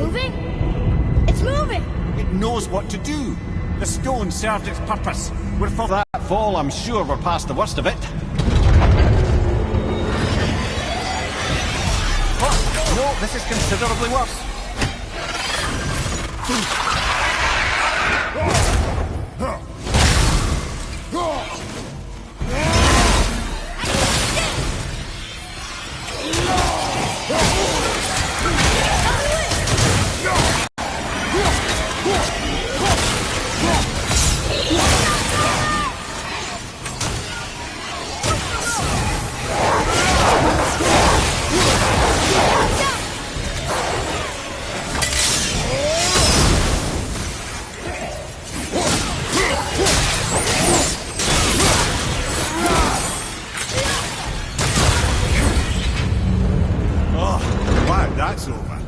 moving? It's moving! It knows what to do. The stone served its purpose. We're for that fall, I'm sure we're past the worst of it. Oh, no, this is considerably worse. That's over.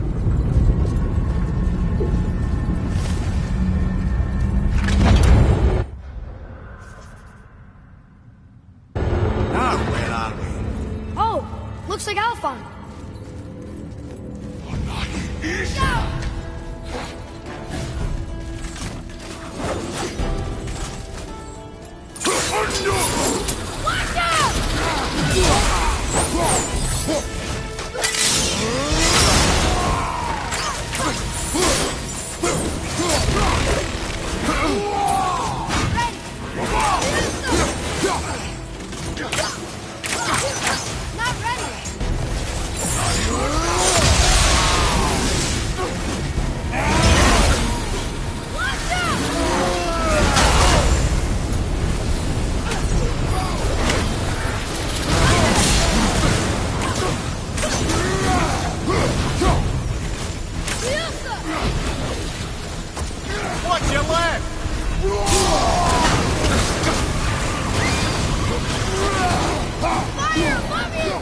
Now, where are we? Oh, looks like Alphon. Watch out! Not ready. Watch out! Watch your left! Fire! Above you!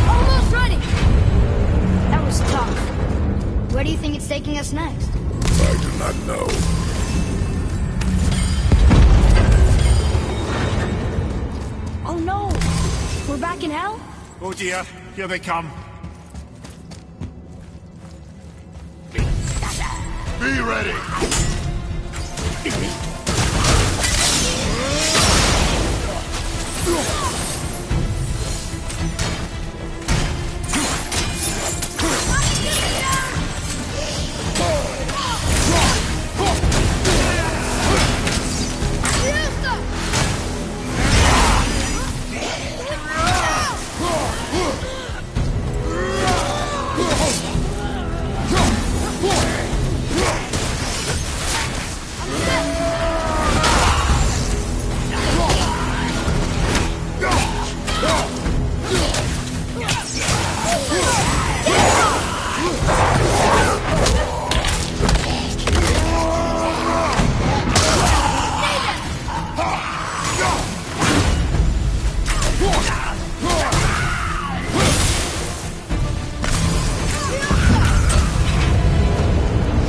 Almost ready! That was tough. Where do you think it's taking us next? I do not know. Oh no! We're back in hell? Oh dear, here they come. Be ready!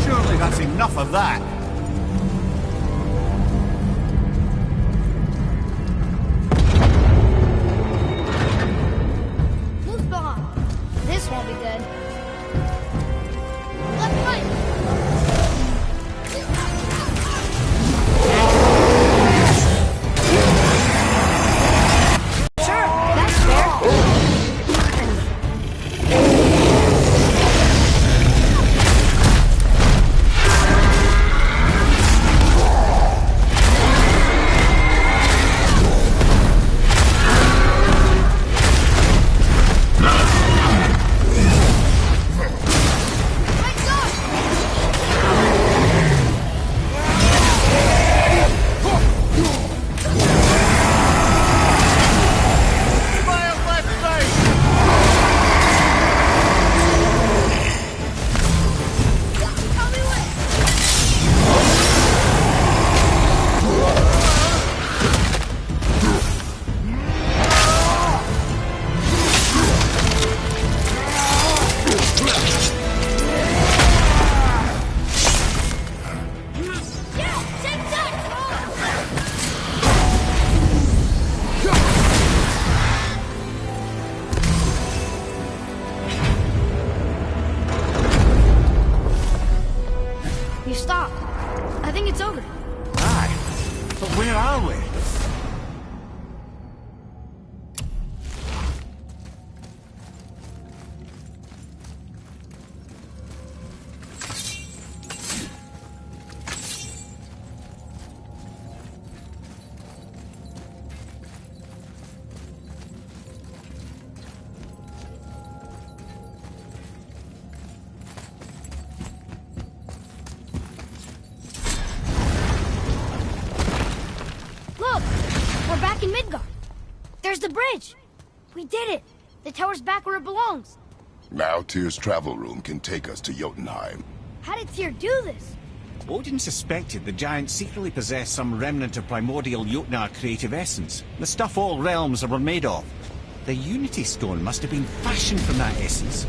Surely that's enough of that. Muspelheim. This won't be good. Left, right. Sure, that's fair. back in Midgard. There's the bridge. We did it. The tower's back where it belongs. Now Tyr's travel room can take us to Jotunheim. How did Tyr do this? Odin suspected the giants secretly possessed some remnant of primordial Jotnar creative essence, the stuff all realms were made of. The Unity Stone must have been fashioned from that essence.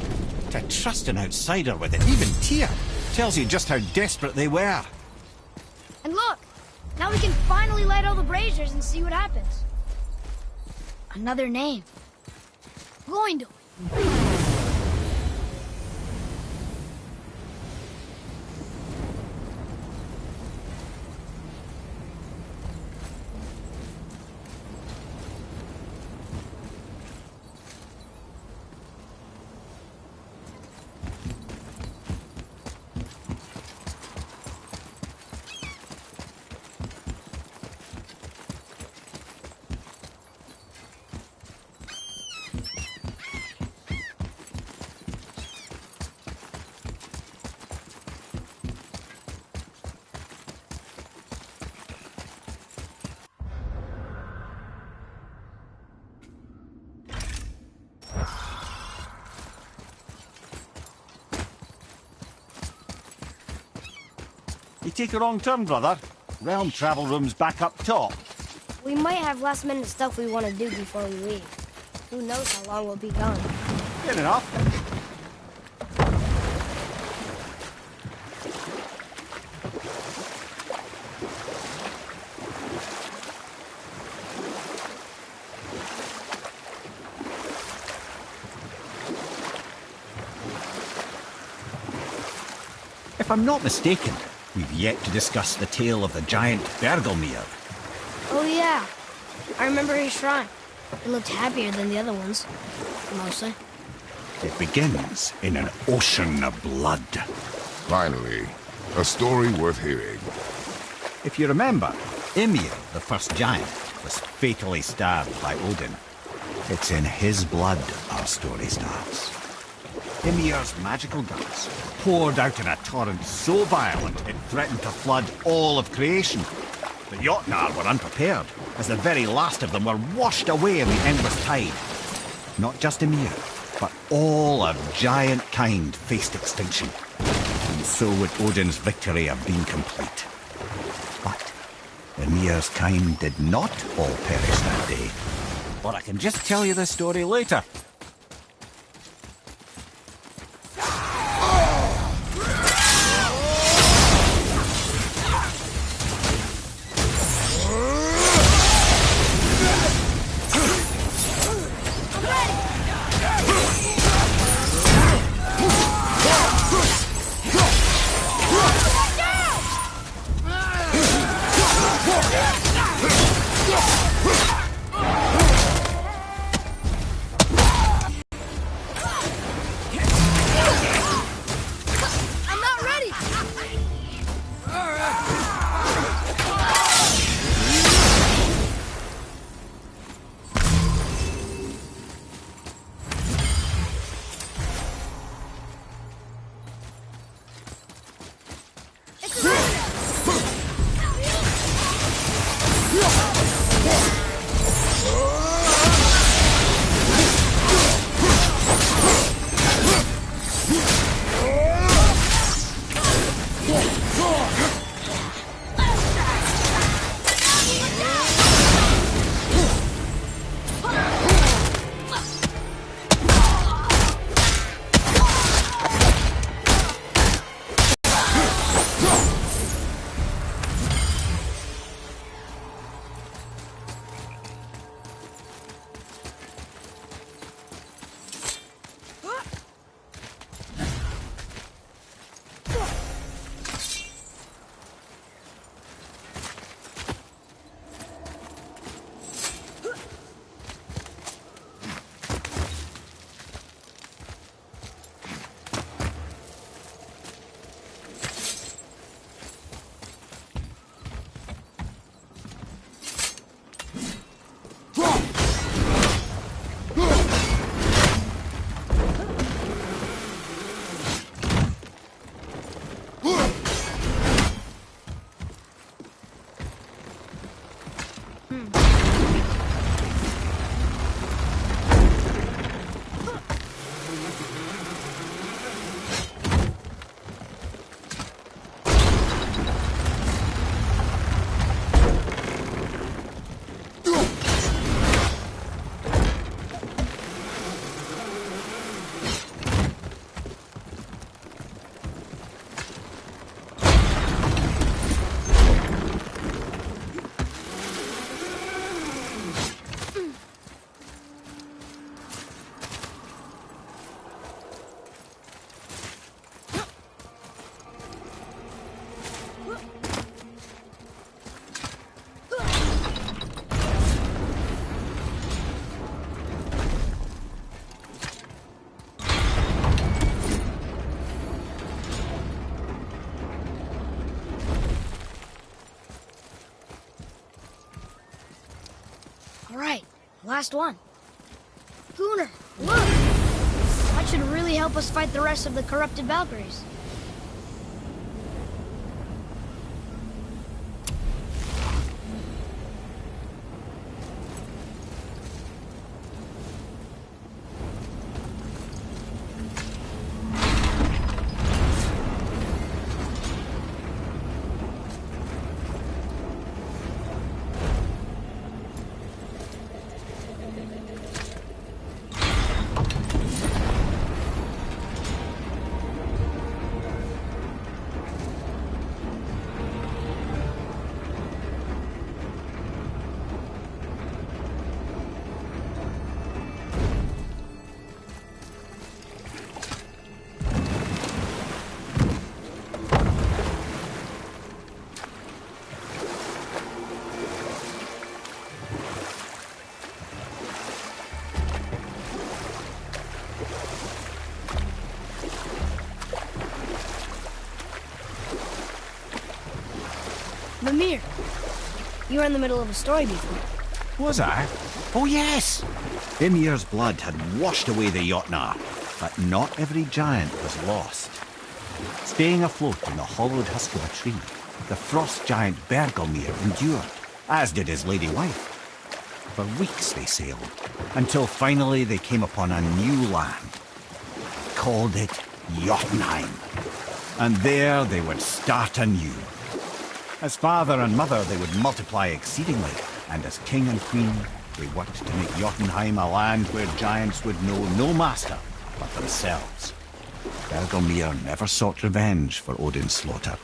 To trust an outsider with it, even Tyr, tells you just how desperate they were. And look, now we can finally light all the braziers and see what happens. Another name. Gloindor. You take a wrong turn, brother. Realm travel room's back up top. We might have last-minute stuff we want to do before we leave. Who knows how long we'll be gone. Fair enough. If I'm not mistaken, we've yet to discuss the tale of the giant Bergelmir. Oh yeah, I remember his shrine. It looked happier than the other ones. Mostly. It begins in an ocean of blood. Finally, a story worth hearing. If you remember, Ymir, the first giant, was fatally stabbed by Odin. It's in his blood our story starts. Ymir's magical guts poured out in a torrent so violent it threatened to flood all of creation. The Jotnar were unprepared, as the very last of them were washed away in the endless tide. Not just Ymir, but all of giant kind faced extinction. And so would Odin's victory have been complete. But Ymir's kind did not all perish that day. Or I can just tell you the story later. All right, last one. Gunnar, look! That should really help us fight the rest of the corrupted Valkyries. Mimir, you were in the middle of a story before. Was I? Oh yes! Ymir's blood had washed away the Jotnar, but not every giant was lost. Staying afloat in the hollowed husk of a tree, the frost giant Bergelmir endured, as did his lady wife. For weeks they sailed, until finally they came upon a new land. Called it Jotunheim. And there they would start anew. As father and mother, they would multiply exceedingly, and as king and queen, they worked to make Jotunheim a land where giants would know no master but themselves. Bergelmir never sought revenge for Odin's slaughter.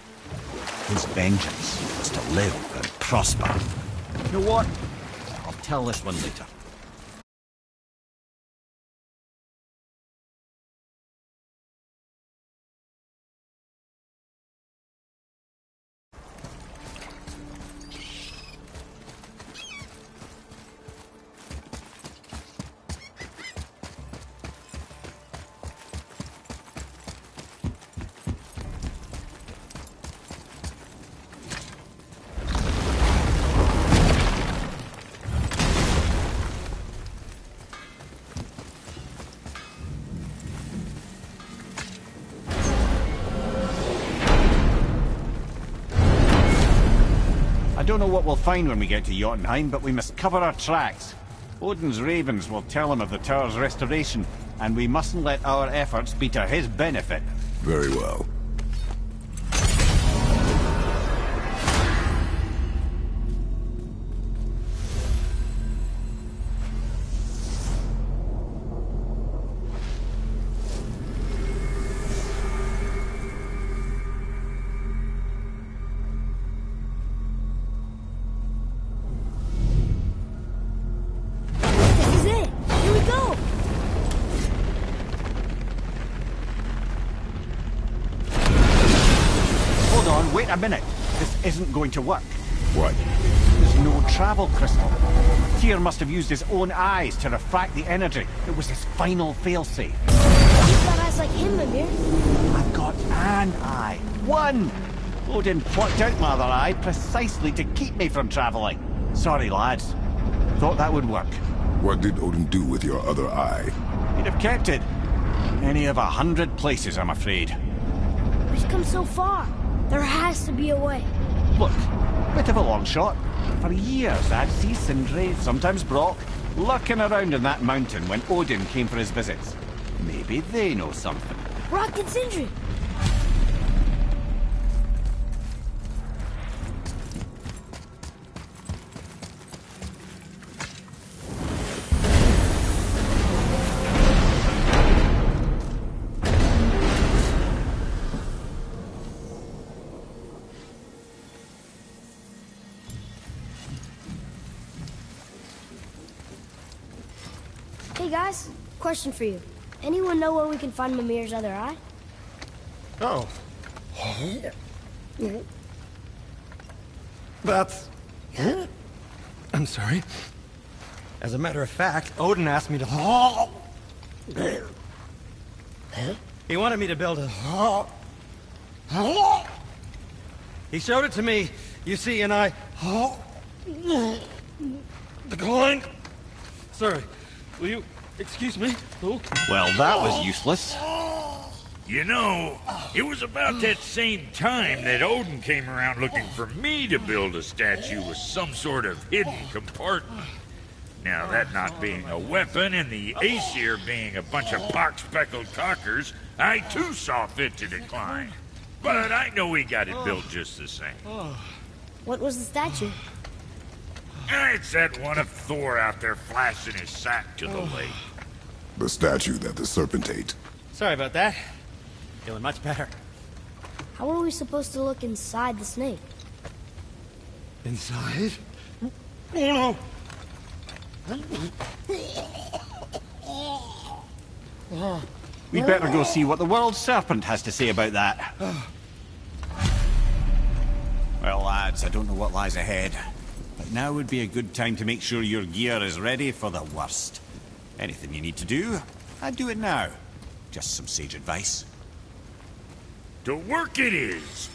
His vengeance was to live and prosper. You know what? I'll tell this one later. I don't know what we'll find when we get to Jotunheim, but we must cover our tracks. Odin's ravens will tell him of the tower's restoration, and we mustn't let our efforts be to his benefit. Very well. Wait a minute. This isn't going to work. What? There's no travel crystal. Tyr must have used his own eyes to refract the energy. It was his final failsafe. You've got eyes like him, Mimir. I've got an eye. One! Odin plucked out my other eye precisely to keep me from traveling. Sorry, lads. Thought that would work. What did Odin do with your other eye? He'd have kept it. Any of 100 places, I'm afraid. We've come so far. There has to be a way. Look, bit of a long shot. For years I'd see Sindri, sometimes Brock, lurking around in that mountain when Odin came for his visits. Maybe they know something. Brock and Sindri. Hey guys, question for you. Anyone know where we can find Mimir's other eye? Oh. That's... I'm sorry. As a matter of fact, Odin asked me to... He wanted me to build a... He showed it to me, you see, and I... declined Sorry. Will you excuse me? Oh. Well, that was useless. You know, it was about that same time that Odin came around looking for me to build a statue with some sort of hidden compartment. Now, that not being a weapon and the Aesir being a bunch of pock-speckled cockers, I too saw fit to decline. But I know he got it built just the same. What was the statue? It's that one of Thor out there flashing his sack to the lake. The statue that the serpent ate. Sorry about that. Feeling much better. How are we supposed to look inside the snake? Inside? Oh no! We better go see what the world serpent has to say about that. Well, lads, I don't know what lies ahead, but now would be a good time to make sure your gear is ready for the worst. Anything you need to do, I'd do it now. Just some sage advice. To work it is!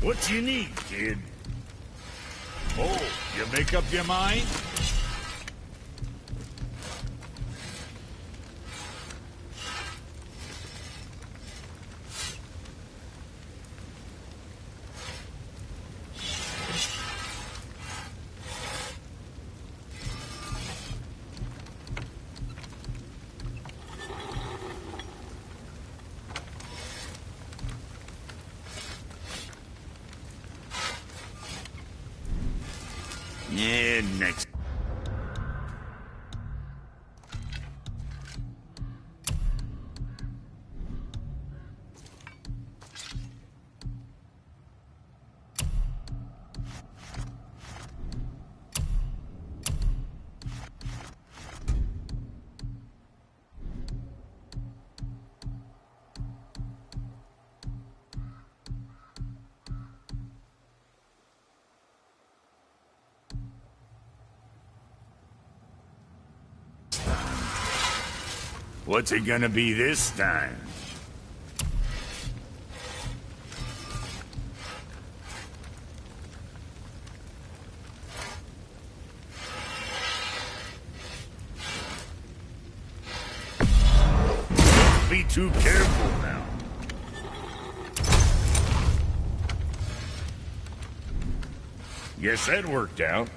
What you need, kid? Oh, you make up your mind? Yeah, next. What's it gonna be this time? Be too careful now. Guess that worked out.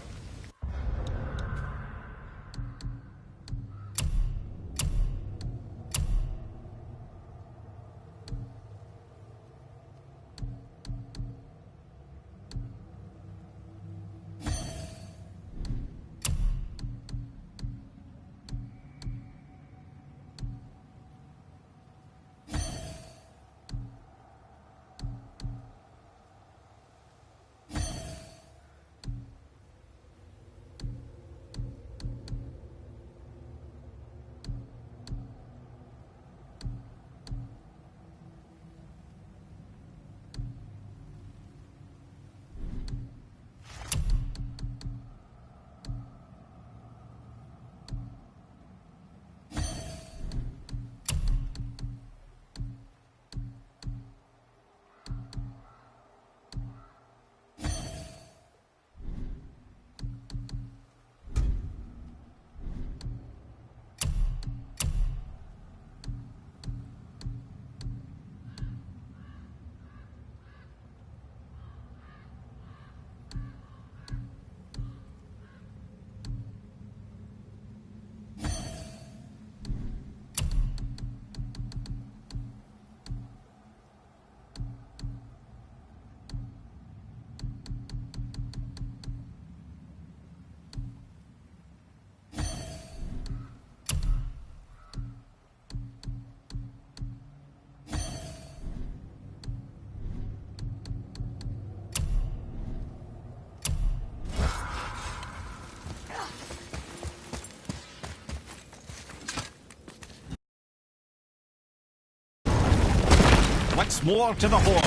Once more to the horn.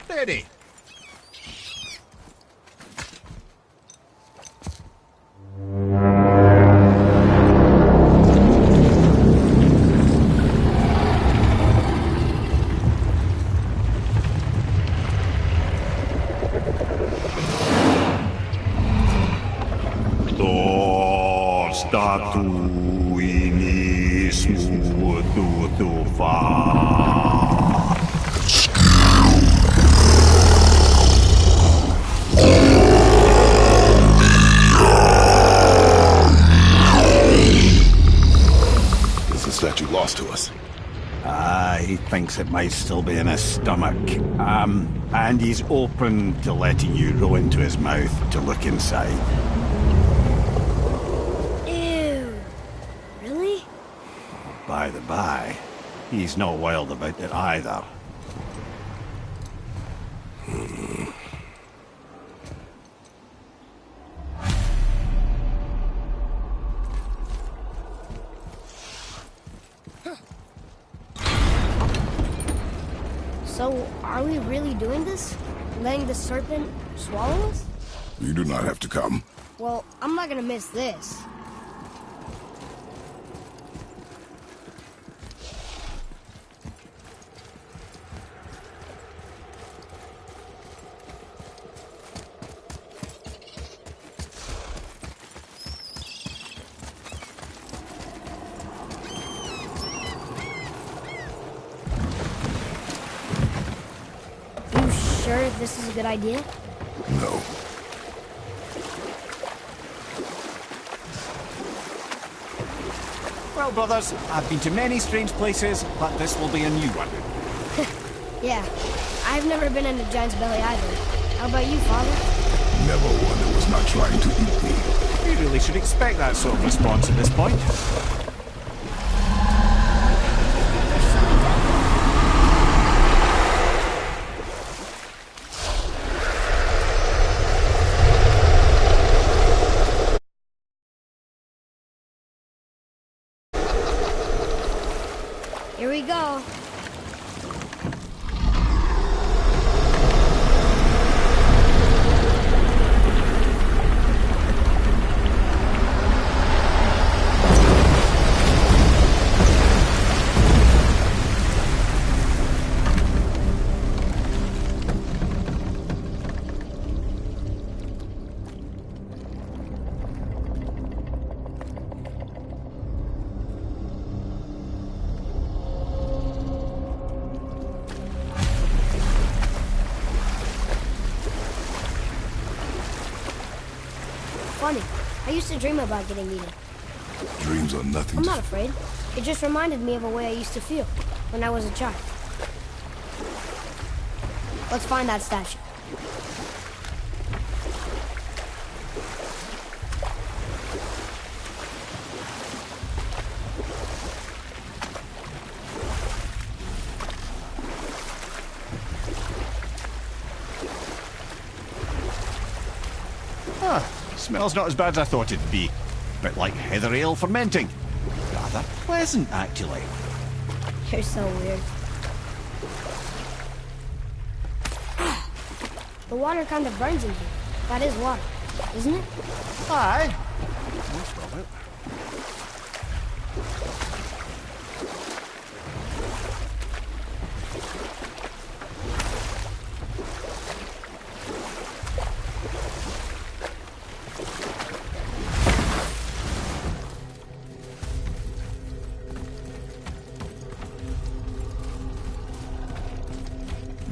Ready. Statue lost to us. He thinks it might still be in his stomach. And he's open to letting you roll into his mouth to look inside. Ew. Really? By the by, he's not wild about it either. So, are we really doing this? Letting the serpent swallow us? You do not have to come. Well, I'm not gonna miss this. Sure this is a good idea? No. Well, brothers, I've been to many strange places, but this will be a new one. Yeah, I've never been in a giant's belly either. How about you, Father? Never one that was not trying to eat me. You really should expect that sort of response at this point. Here we go. Funny. I used to dream about getting eaten. Dreams are nothing I'm to... not afraid. It just reminded me of a way I used to feel when I was a child. Let's find that statue. Smells not as bad as I thought it'd be. Bit like heather ale fermenting. Rather pleasant, actually. You're so weird. The water kind of burns in here. That is water, isn't it? Aye. Most of it.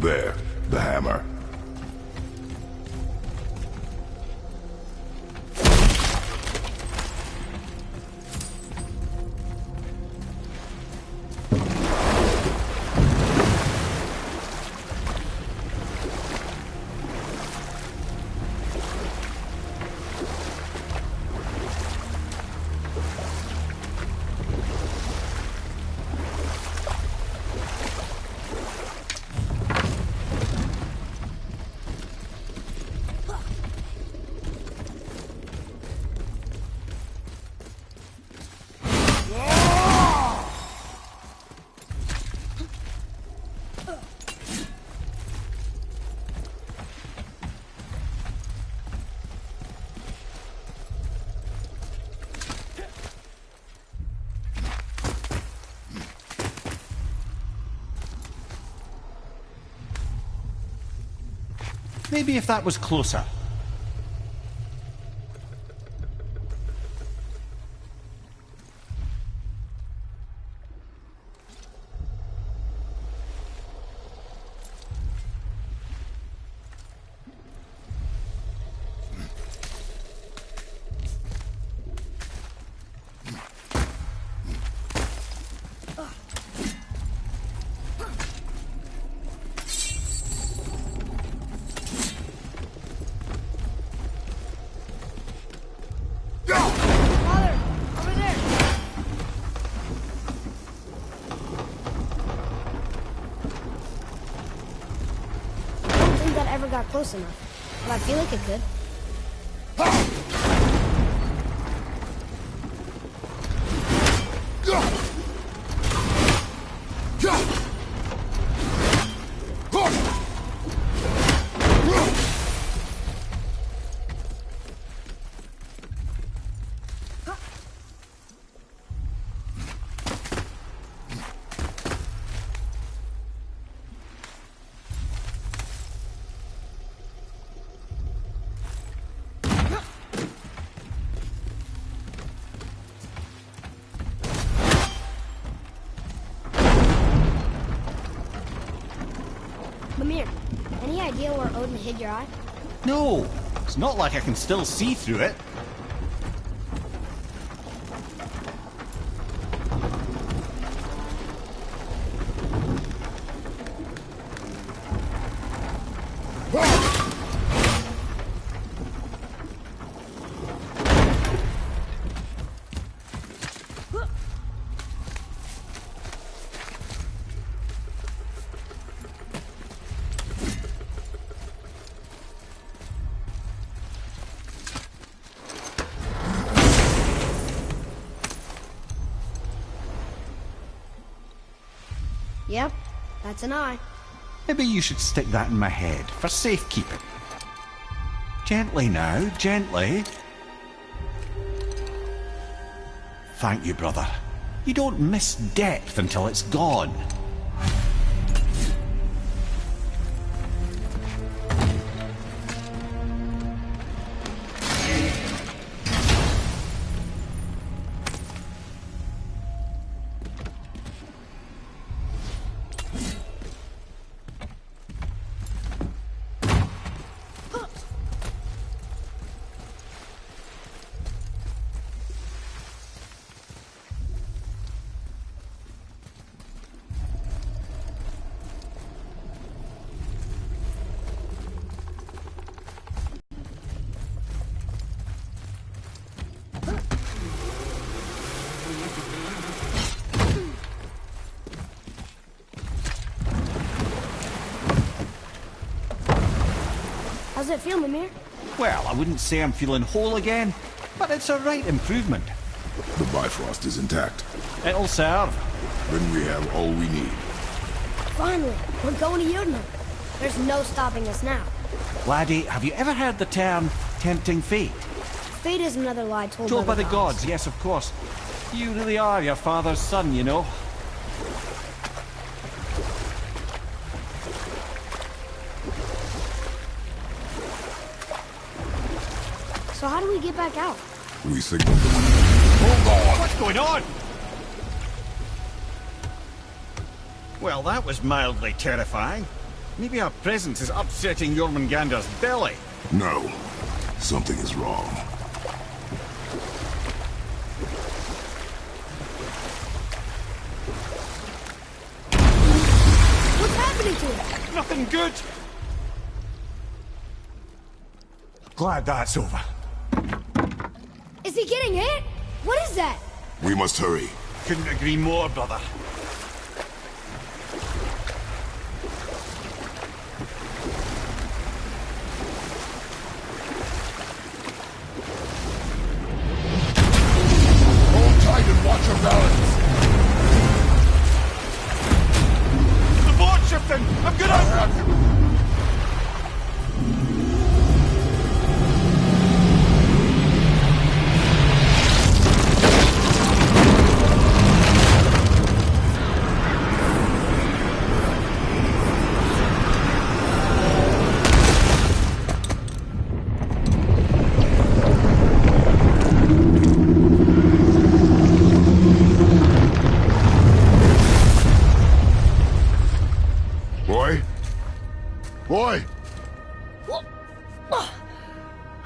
There, the hammer. Maybe if that was closer. Father, over there. I don't think that ever got close enough, but I feel like it could. Mimir, any idea where Odin hid your eye? No, it's not like I can still see through it. Yep, that's an eye. Maybe you should stick that in my head for safekeeping. Gently now, gently. Thank you, brother. You don't miss depth until it's gone. How's it feel, Mimir? Well, I wouldn't say I'm feeling whole again, but it's a right improvement. The Bifrost is intact. It'll serve. Then we have all we need. Finally, we're going to Jotunheim. There's no stopping us now. Laddie, have you ever heard the term tempting fate? Fate is another lie Told by the gods, yes, of course. You really are your father's son, you know. So how do we get back out? We signal. Hold on! What's going on? Well, that was mildly terrifying. Maybe our presence is upsetting Jormungandr's belly. No. Something is wrong. What's happening to it? Nothing good. Glad that's over. Is he getting hit? What is that? We must hurry. Couldn't agree more, brother. Hold tight and watch your balance. The boat's shifting! I'm gonna...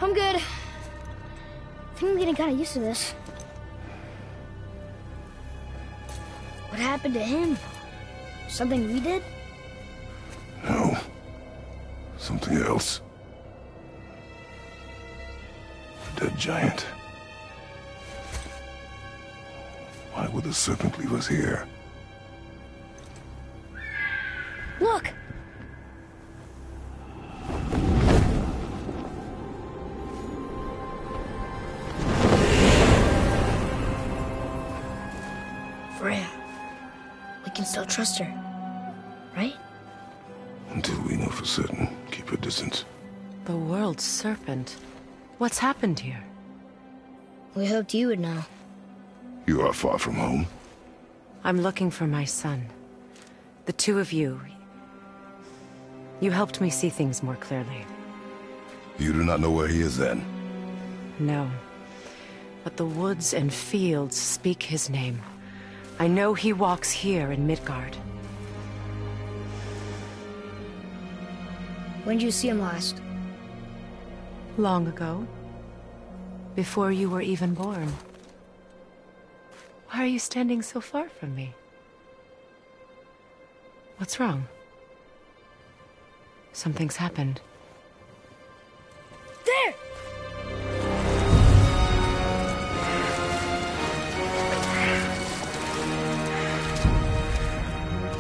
I'm good. I think I'm getting kind of used to this. What happened to him? Something we did? No. Something else. Dead giant. Why would the serpent leave us here? Look! Freya. We can still trust her, right? Until we know for certain, keep her distance. The world's serpent. What's happened here? We hoped you would know. You are far from home. I'm looking for my son. The two of you. You helped me see things more clearly. You do not know where he is then? No. But the woods and fields speak his name. I know he walks here in Midgard. When did you see him last? Long ago. Before you were even born. Why are you standing so far from me? What's wrong? Something's happened. There!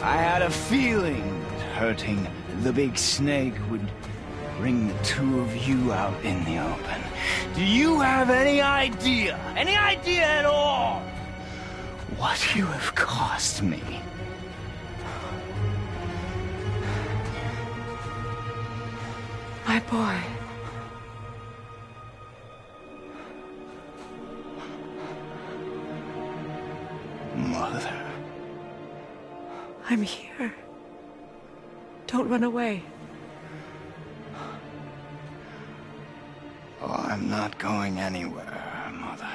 I had a feeling that hurting the big snake would bring the two of you out in the open. Do you have any idea at all, what you have cost me? My boy. Mother. I'm here. Don't run away. Oh, I'm not going anywhere, Mother.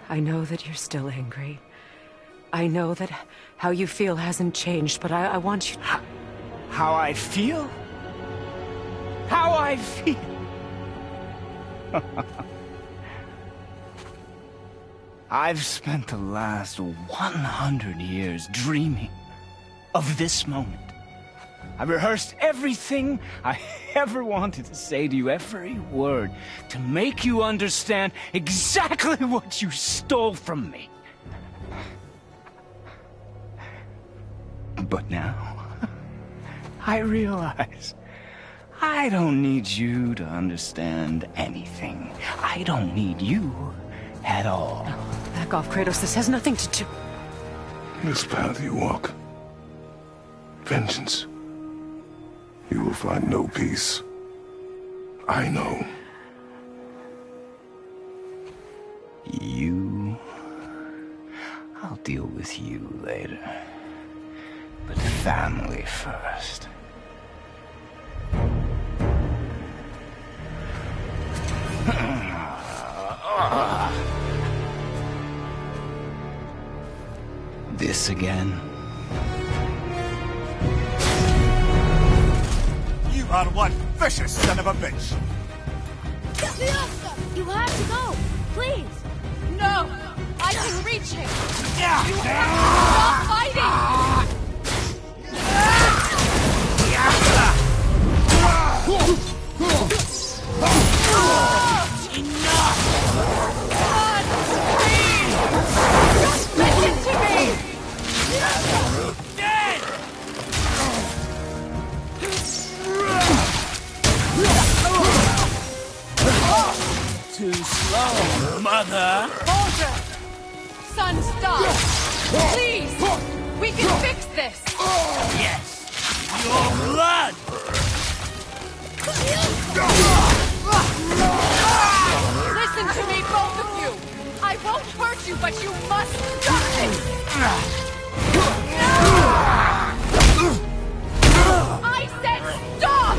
I know that you're still angry. I know that how you feel hasn't changed, but I want you to... How I feel? How I feel? I've spent the last 100 years dreaming of this moment. I've rehearsed everything I ever wanted to say to you, every word, to make you understand exactly what you stole from me. But now, I realize I don't need you to understand anything. I don't need you at all. No, back off, Kratos. This has nothing to do... This path you walk. Vengeance. You will find no peace. I know. You... I'll deal with you later. But family first. This again? You are one vicious son of a bitch! You have to go! Please! No! I can reach him! You have to stop fighting! God, please! Just listen to me! Dead! Too slow, Mother! Baldur! Son, stop! Please! We can fix this! Yes! Your blood! Listen to me, both of you! I won't hurt you, but you must stop this! I said stop!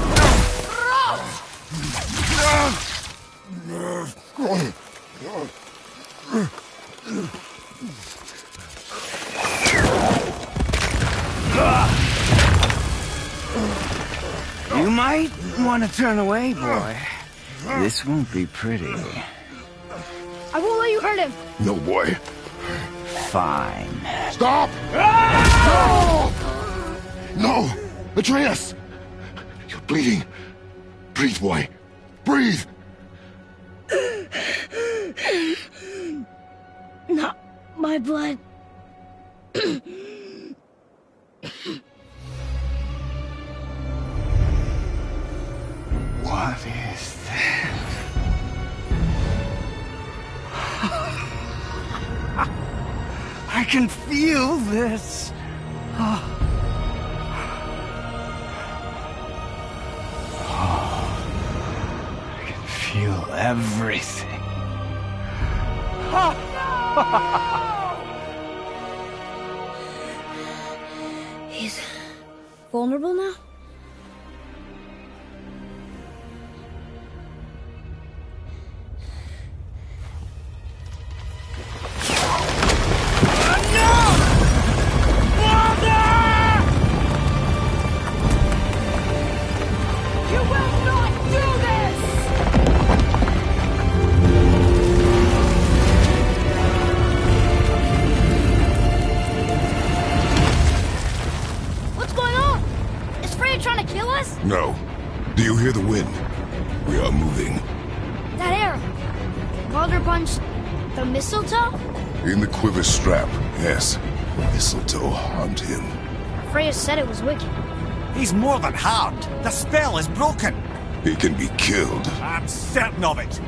You might want to turn away, boy. This won't be pretty. I won't let you hurt him. No, boy. Fine. Stop! No! No! Atreus! You're bleeding. Breathe, boy. Breathe! Not my blood. What is this? I can feel this. I can feel everything. He's vulnerable now? You will not do this! What's going on? Is Freya trying to kill us? No. Do you hear the wind? We are moving. That arrow. Baldur punched the mistletoe? In the quiver strap, yes. Mistletoe harmed him. Freya said it was wicked. He's more than harmed. The spell is broken. He can be killed. I'm certain of it.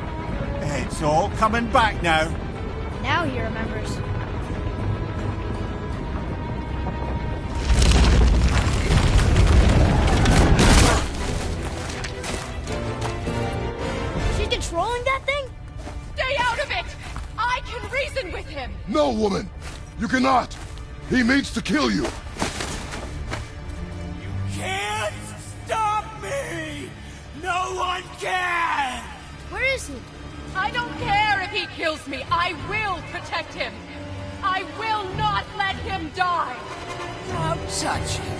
It's all coming back now. Now he remembers. She's controlling that thing? Stay out of it! I can reason with him! No, woman! You cannot! He means to kill you! Can't stop me! No one can! Where is he? I don't care if he kills me. I will protect him. I will not let him die. Don't touch it.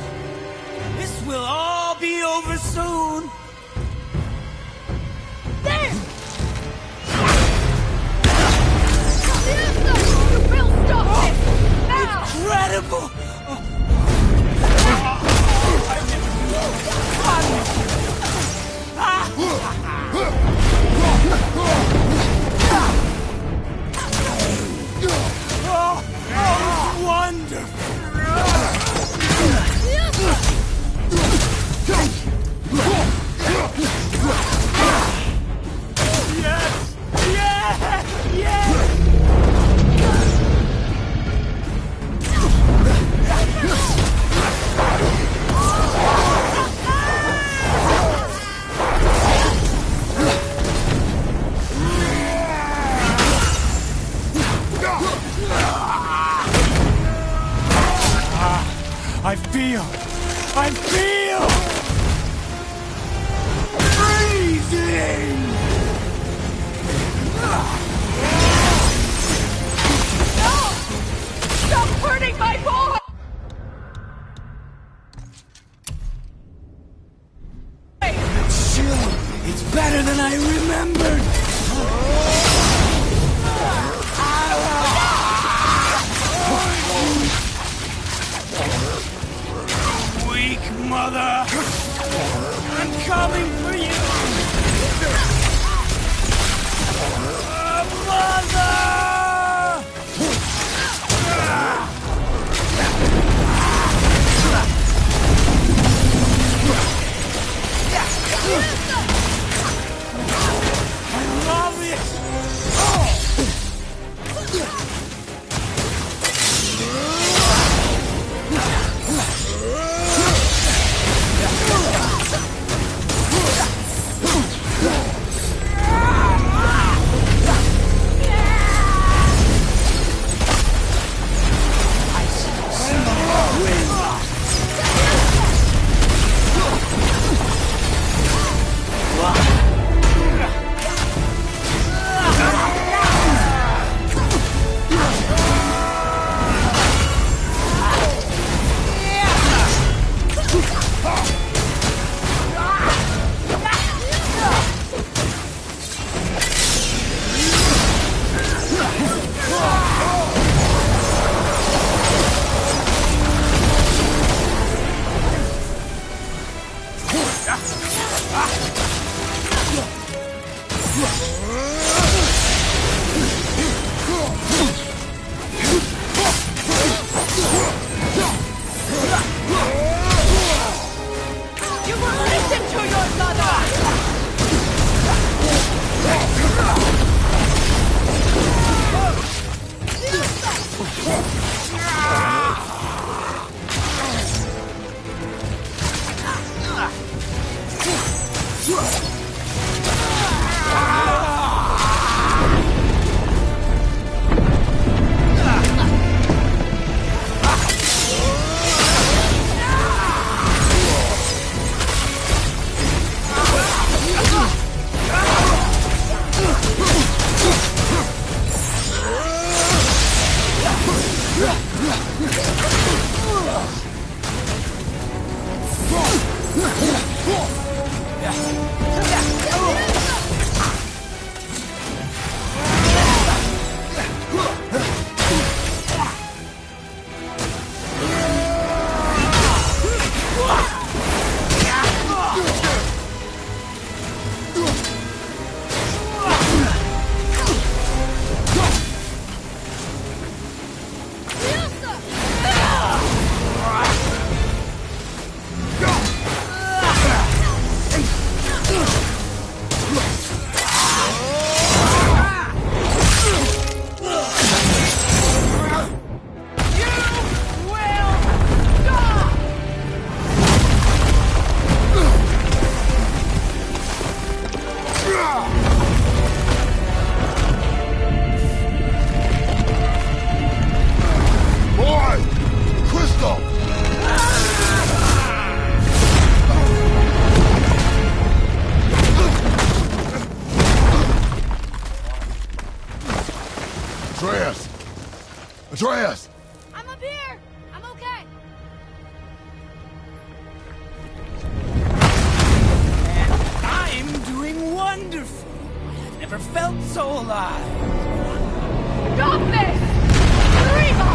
This will all be over soon. There! You will stop this! Now! Incredible! I feel freezing! No! Stop hurting my boy! Chill. It's better than I remembered. Weak mother! You will listen to your mother! Atreus! I'm up here! I'm okay! I'm doing wonderful. I've never felt so alive. Stop this! Reba!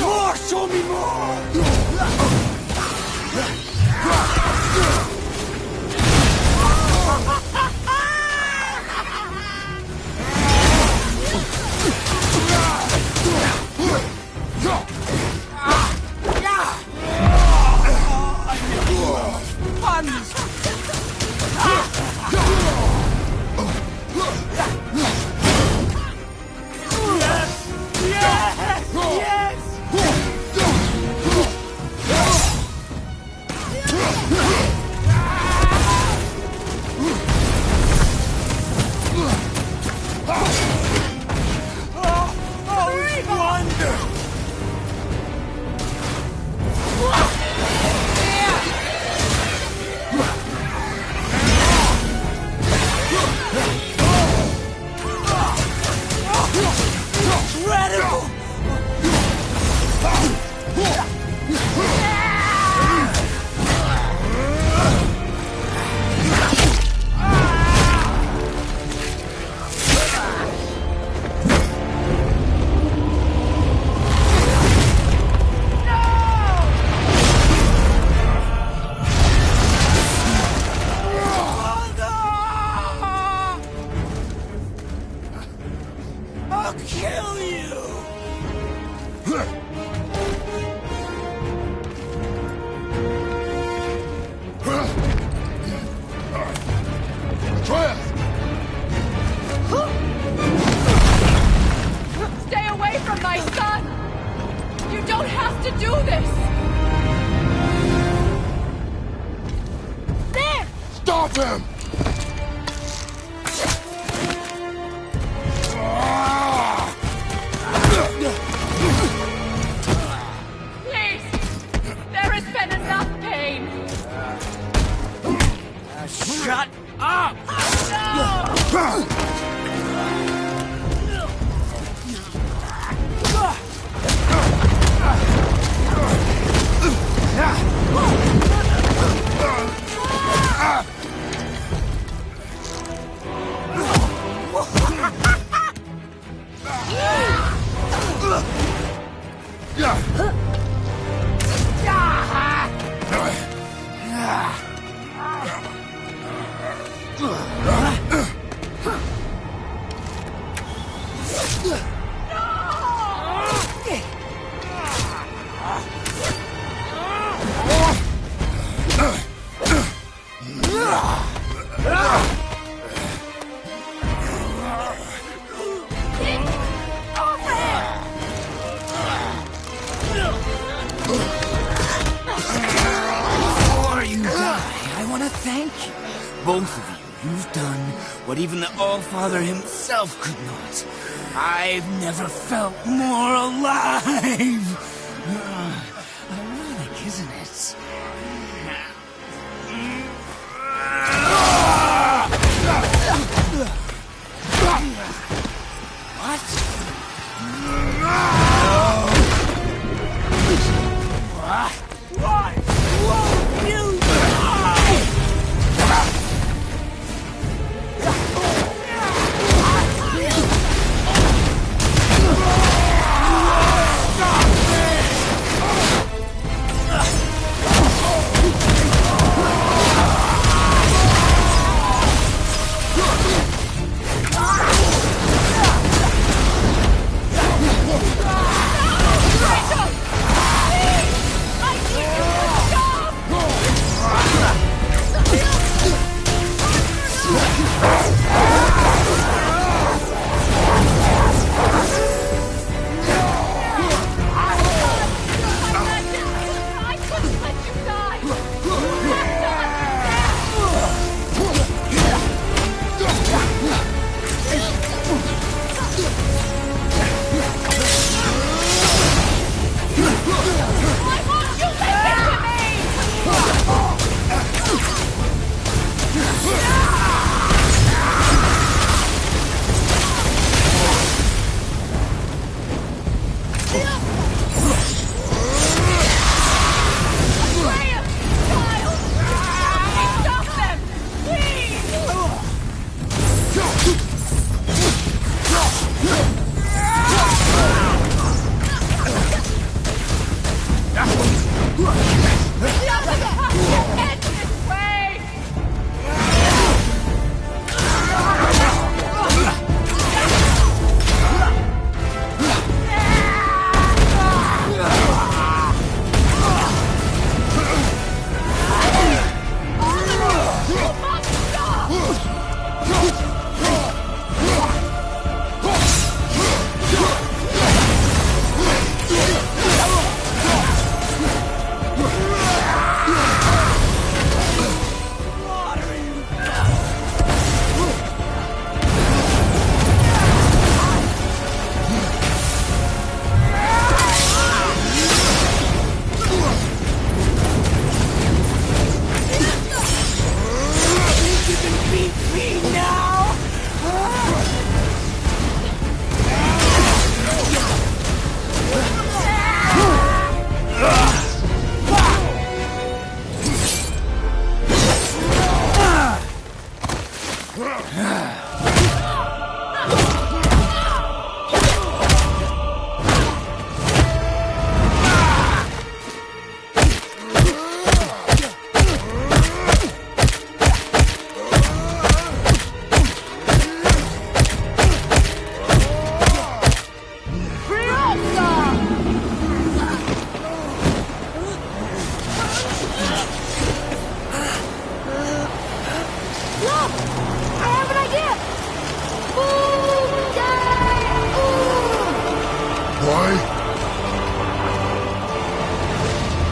More! Show me more! I'll kill you! Atreus! Stay away from my son! You don't have to do this! There! Stop him! Please! There has been enough pain! Shut up! No! Before you die, I want to thank you. Both of you, you've done what even the All-Father himself could not. I've never felt more alive. Ironic, isn't it? Why won't you die?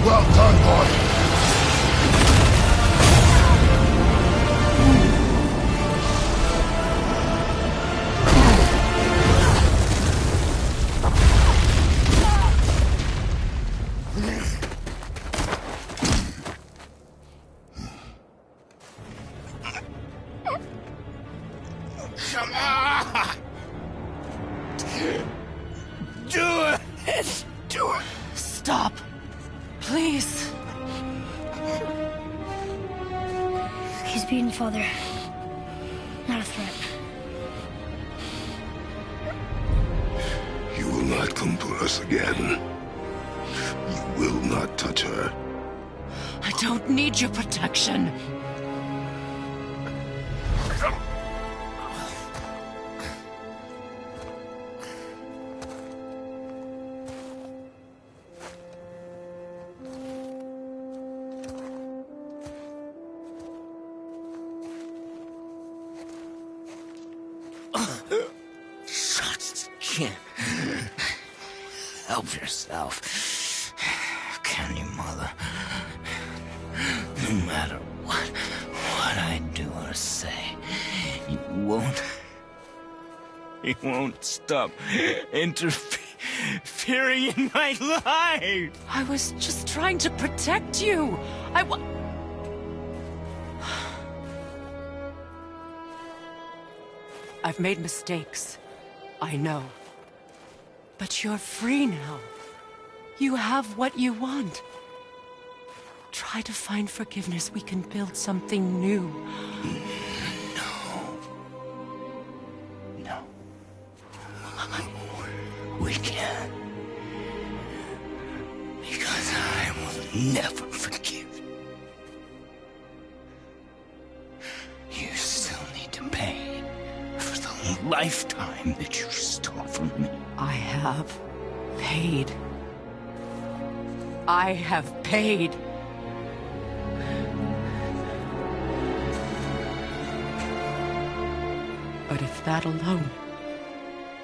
Well done, boy. Come on! Do it! Do it! Stop. Please. He's beaten, Father. Not a threat. You will not come for us again. You will not touch her. I don't need your protection. can't help yourself, can you, Mother? No matter what I do or say, you won't stop interfering in my life. I was just trying to protect you. I've made mistakes. I know. But you're free now. You have what you want. Try to find forgiveness. We can build something new. No. We can't. Because I will never forgive you. You still need to pay for the lifetime that you stole from me. I have paid. I have paid. But if that alone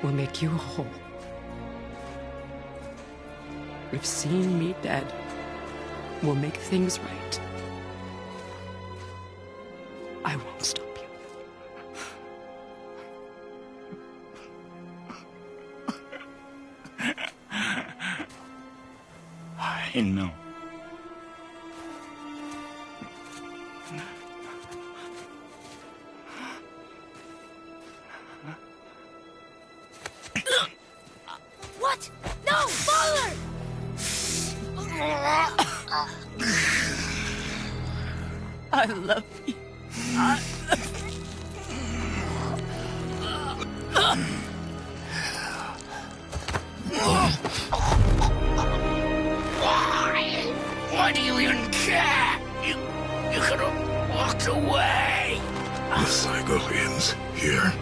will make you whole, if seeing me dead will make things right, I won't stop you. I know. What? No, Father! I love you. Why do you even care? You could have walked away. The cycle ends here.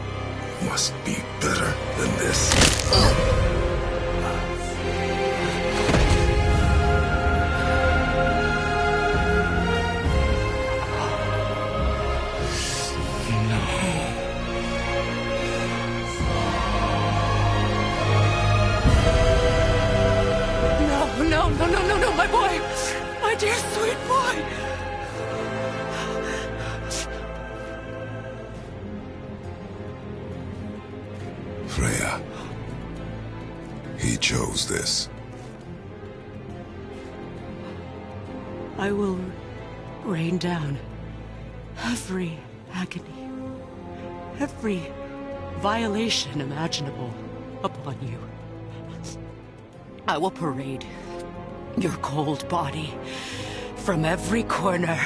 Must be better than this. No, my boy! My dear sweet boy! Freya. He chose this. I will rain down every agony, every violation imaginable upon you. I will parade your cold body from every corner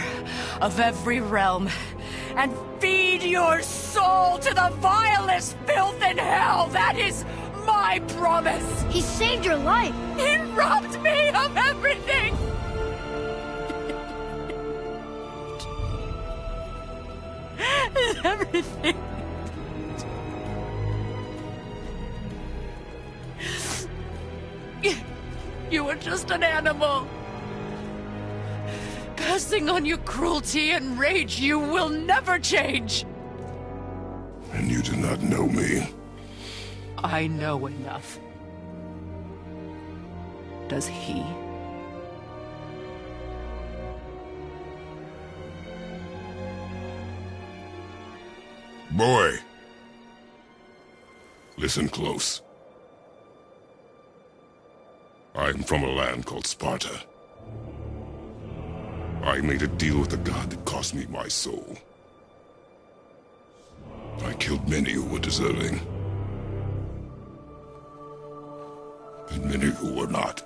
of every realm and feed your soul to the vilest filth in hell. That is my promise. He saved your life. He robbed me of everything. Everything. You were just an animal. Passing on your cruelty and rage, you will never change. And you do not know me. I know enough. Does he? Boy. Listen close. I'm from a land called Sparta. I made a deal with the god that cost me my soul. I killed many who were deserving. And many who were not.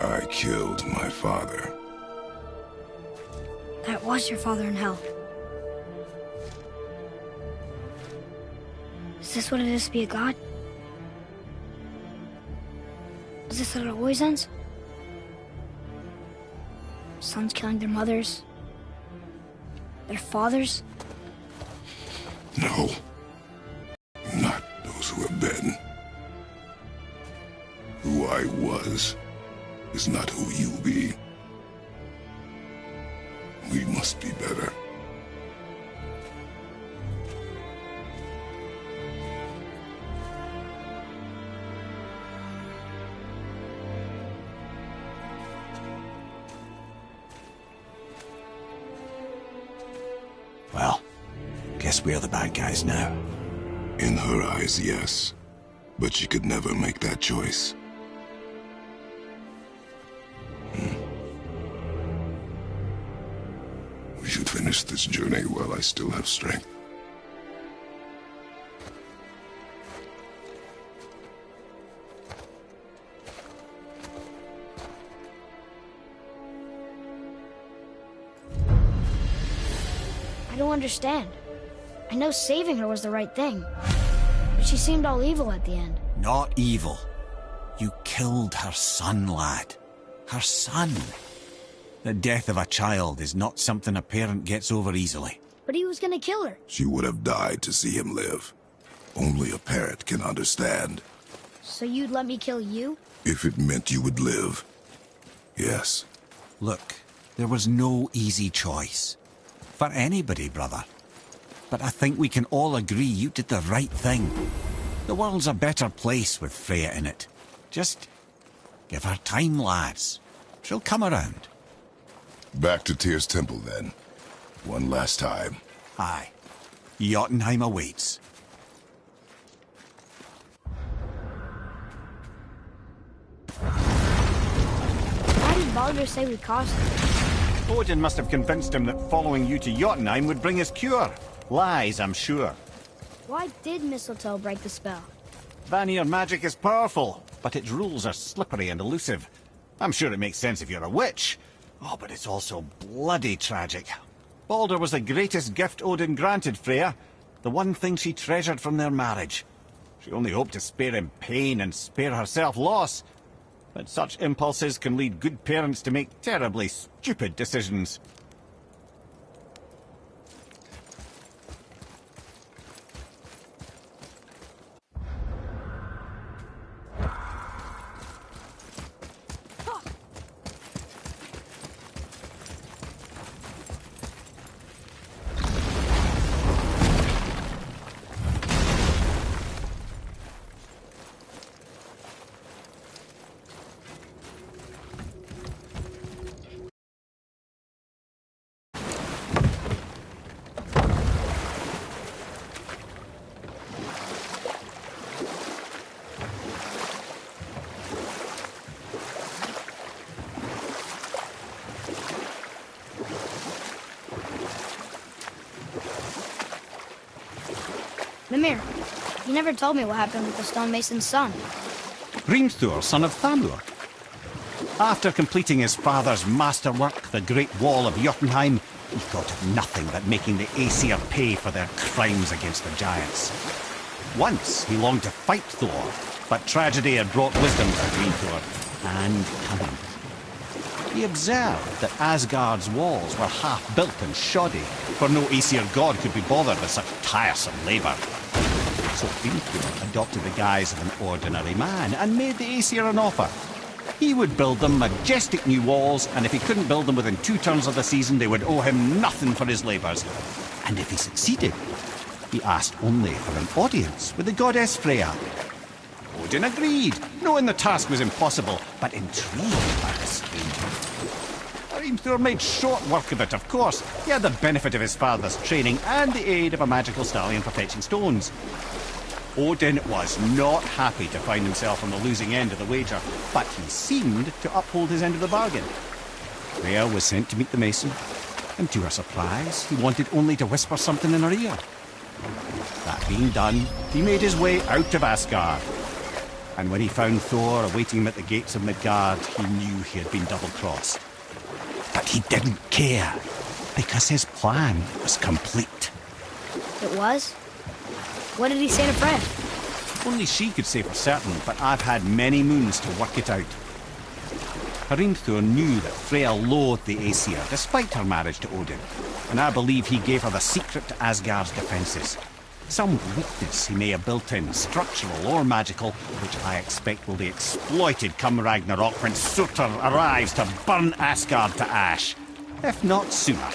I killed my father. That was your father in hell. Is this what it is to be a god? Is this how it always ends? Sons killing their mothers? Their fathers? No. Not those who have been. Who I was is not who you be. must be better. Well, guess we're the bad guys now. In her eyes, yes. But she could never make that choice. We should finish this journey while I still have strength. I don't understand. I know saving her was the right thing, but she seemed all evil at the end. Not evil. You killed her son, lad. Her son. The death of a child is not something a parent gets over easily. But he was gonna kill her. She would have died to see him live. Only a parent can understand. So you'd let me kill you? If it meant you would live. Yes. Look, there was no easy choice. For anybody, brother. But I think we can all agree you did the right thing. The world's a better place with Freya in it. Just give her time, lads. She'll come around. Back to Tyr's temple, then. One last time. Aye. Jotunheim awaits. Why did Baldur say we cost him? Odin must have convinced him that following you to Jotunheim would bring his cure. Lies, I'm sure. Why did Mistletoe break the spell? Vanir magic is powerful, but its rules are slippery and elusive. I'm sure it makes sense if you're a witch. Oh, but it's also bloody tragic. Baldur was the greatest gift Odin granted Freya, the one thing she treasured from their marriage. She only hoped to spare him pain and spare herself loss. But such impulses can lead good parents to make terribly stupid decisions. Mimir, you never told me what happened with the stonemason's son. Hrimthur, son of Thamur. After completing his father's masterwork, the Great Wall of Jotunheim, he thought of nothing but making the Aesir pay for their crimes against the giants. Once he longed to fight Thor, but tragedy had brought wisdom to Hrimthur, and cunning. He observed that Asgard's walls were half-built and shoddy, for no Aesir god could be bothered with such tiresome labour. So Hrimthur adopted the guise of an ordinary man and made the Aesir an offer. He would build them majestic new walls, and if he couldn't build them within 2 turns of the season, they would owe him nothing for his labours. And if he succeeded, he asked only for an audience with the goddess Freya. Odin agreed, knowing the task was impossible, but intrigued by the stranger. Hrimthur made short work of it, of course. He had the benefit of his father's training and the aid of a magical stallion for fetching stones. Odin was not happy to find himself on the losing end of the wager, but he seemed to uphold his end of the bargain. Freya was sent to meet the mason, and to her surprise, he wanted only to whisper something in her ear. That being done, he made his way out of Asgard. And when he found Thor awaiting him at the gates of Midgard, he knew he had been double-crossed. But he didn't care, because his plan was complete. It was? What did he say to Fred? Only she could say for certain, but I've had many moons to work it out. Hrimthur knew that Freya loathed the Aesir, despite her marriage to Odin, and I believe he gave her the secret to Asgard's defences. Some weakness he may have built in, structural or magical, which I expect will be exploited come Ragnarok when Surtur arrives to burn Asgard to ash. If not sooner.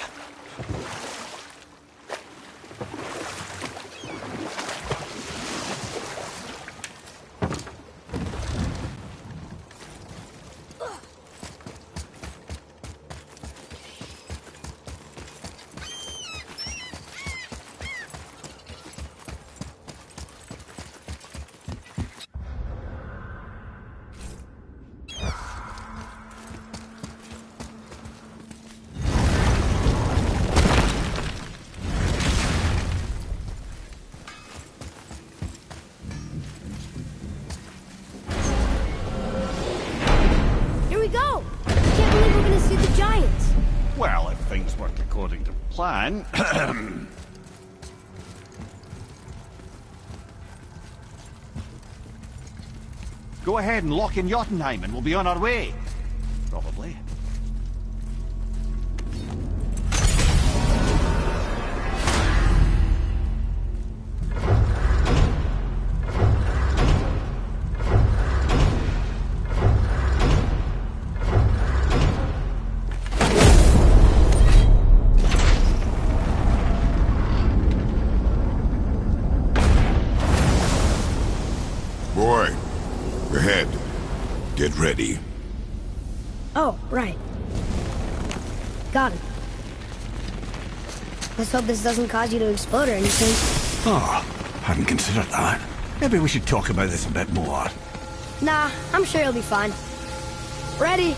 Here we go! Can't believe we're gonna see the giants. Well, if things work according to plan... Go ahead and lock in Jotunheim and we'll be on our way. Probably. Boy, ahead. Get ready. Oh, right. Got it. Let's hope this doesn't cause you to explode or anything. Oh, hadn't considered that. Maybe we should talk about this a bit more. Nah, I'm sure you'll be fine. Ready?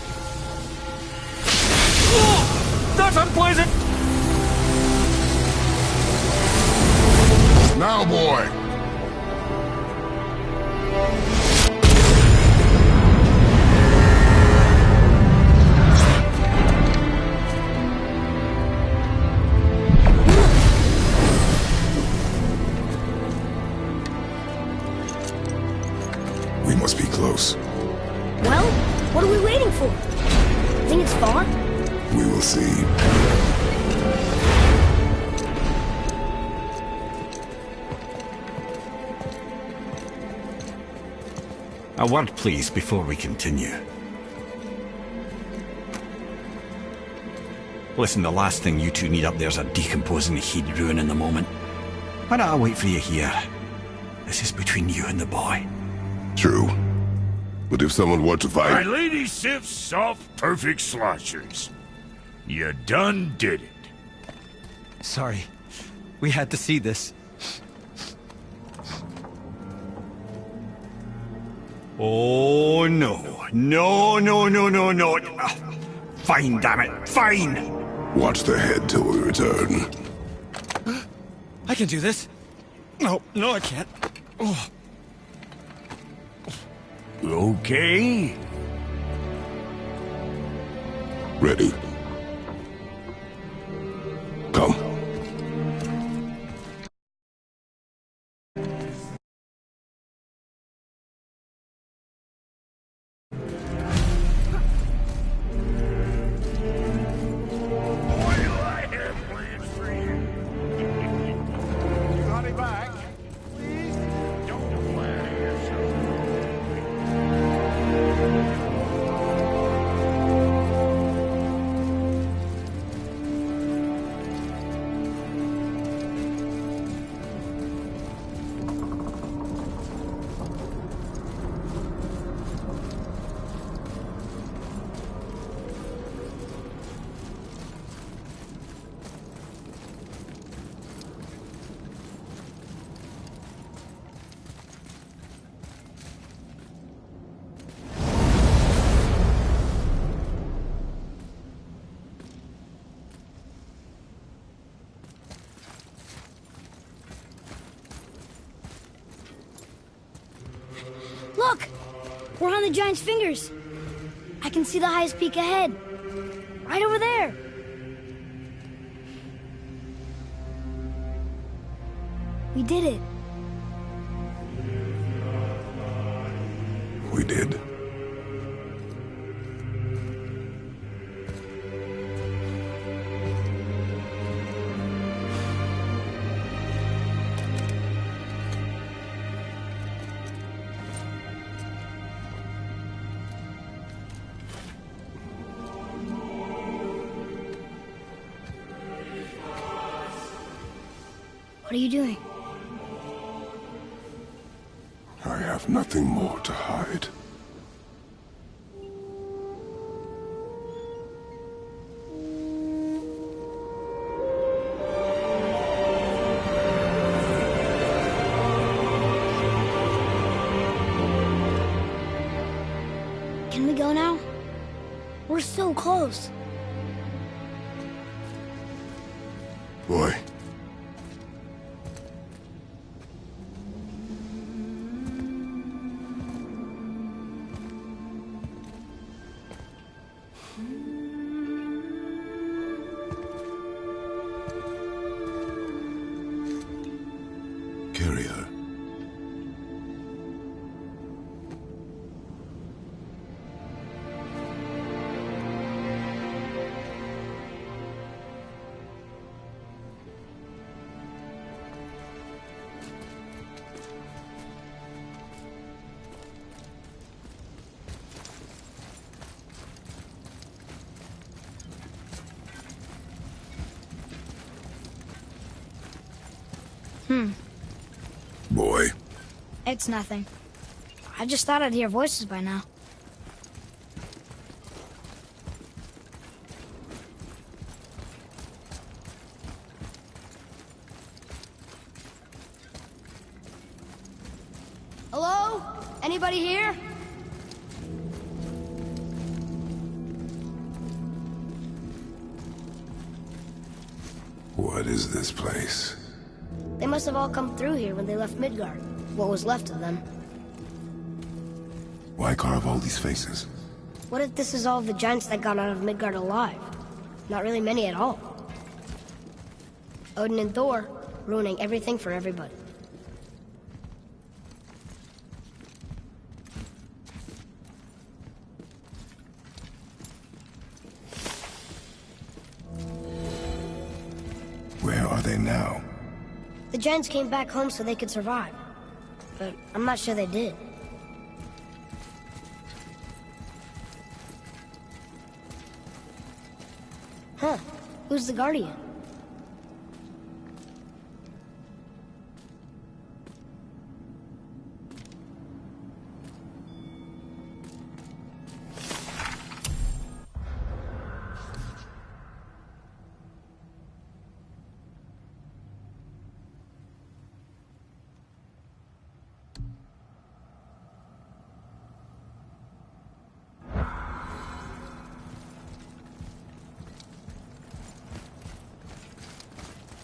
That's unpleasant! Now, boy! We must be close. Well, what are we waiting for? Think it's far? We will see. A word, please, before we continue. Listen, the last thing you two need up there's a decomposing heat ruining the moment. Why don't I wait for you here? This is between you and the boy. True. But if someone were to My fight... Lady Sif's soft, perfect sloshers. You done did it. Sorry. We had to see this. Oh, no. No, no, no, no, no. Fine, damn it. Fine! Watch the head till we return. I can do this. No, I can't. Oh. Okay. Ready. Come. Look! We're on the giant's fingers. I can see the highest peak ahead. Right over there. We did it. We did. What are you doing? I have nothing more to hide. Can we go now? We're so close. Boy. Carry her. Boy. It's nothing. I just thought I'd hear voices by now. Hello? Anybody here? What is this place? They must have all come through here when they left Midgard. What was left of them. Why carve all these faces? What if this is all the giants that got out of Midgard alive? Not really many at all. Odin and Thor, ruining everything for everybody. Where are they now? The giants came back home so they could survive. But I'm not sure they did. Huh. Who's the Guardian?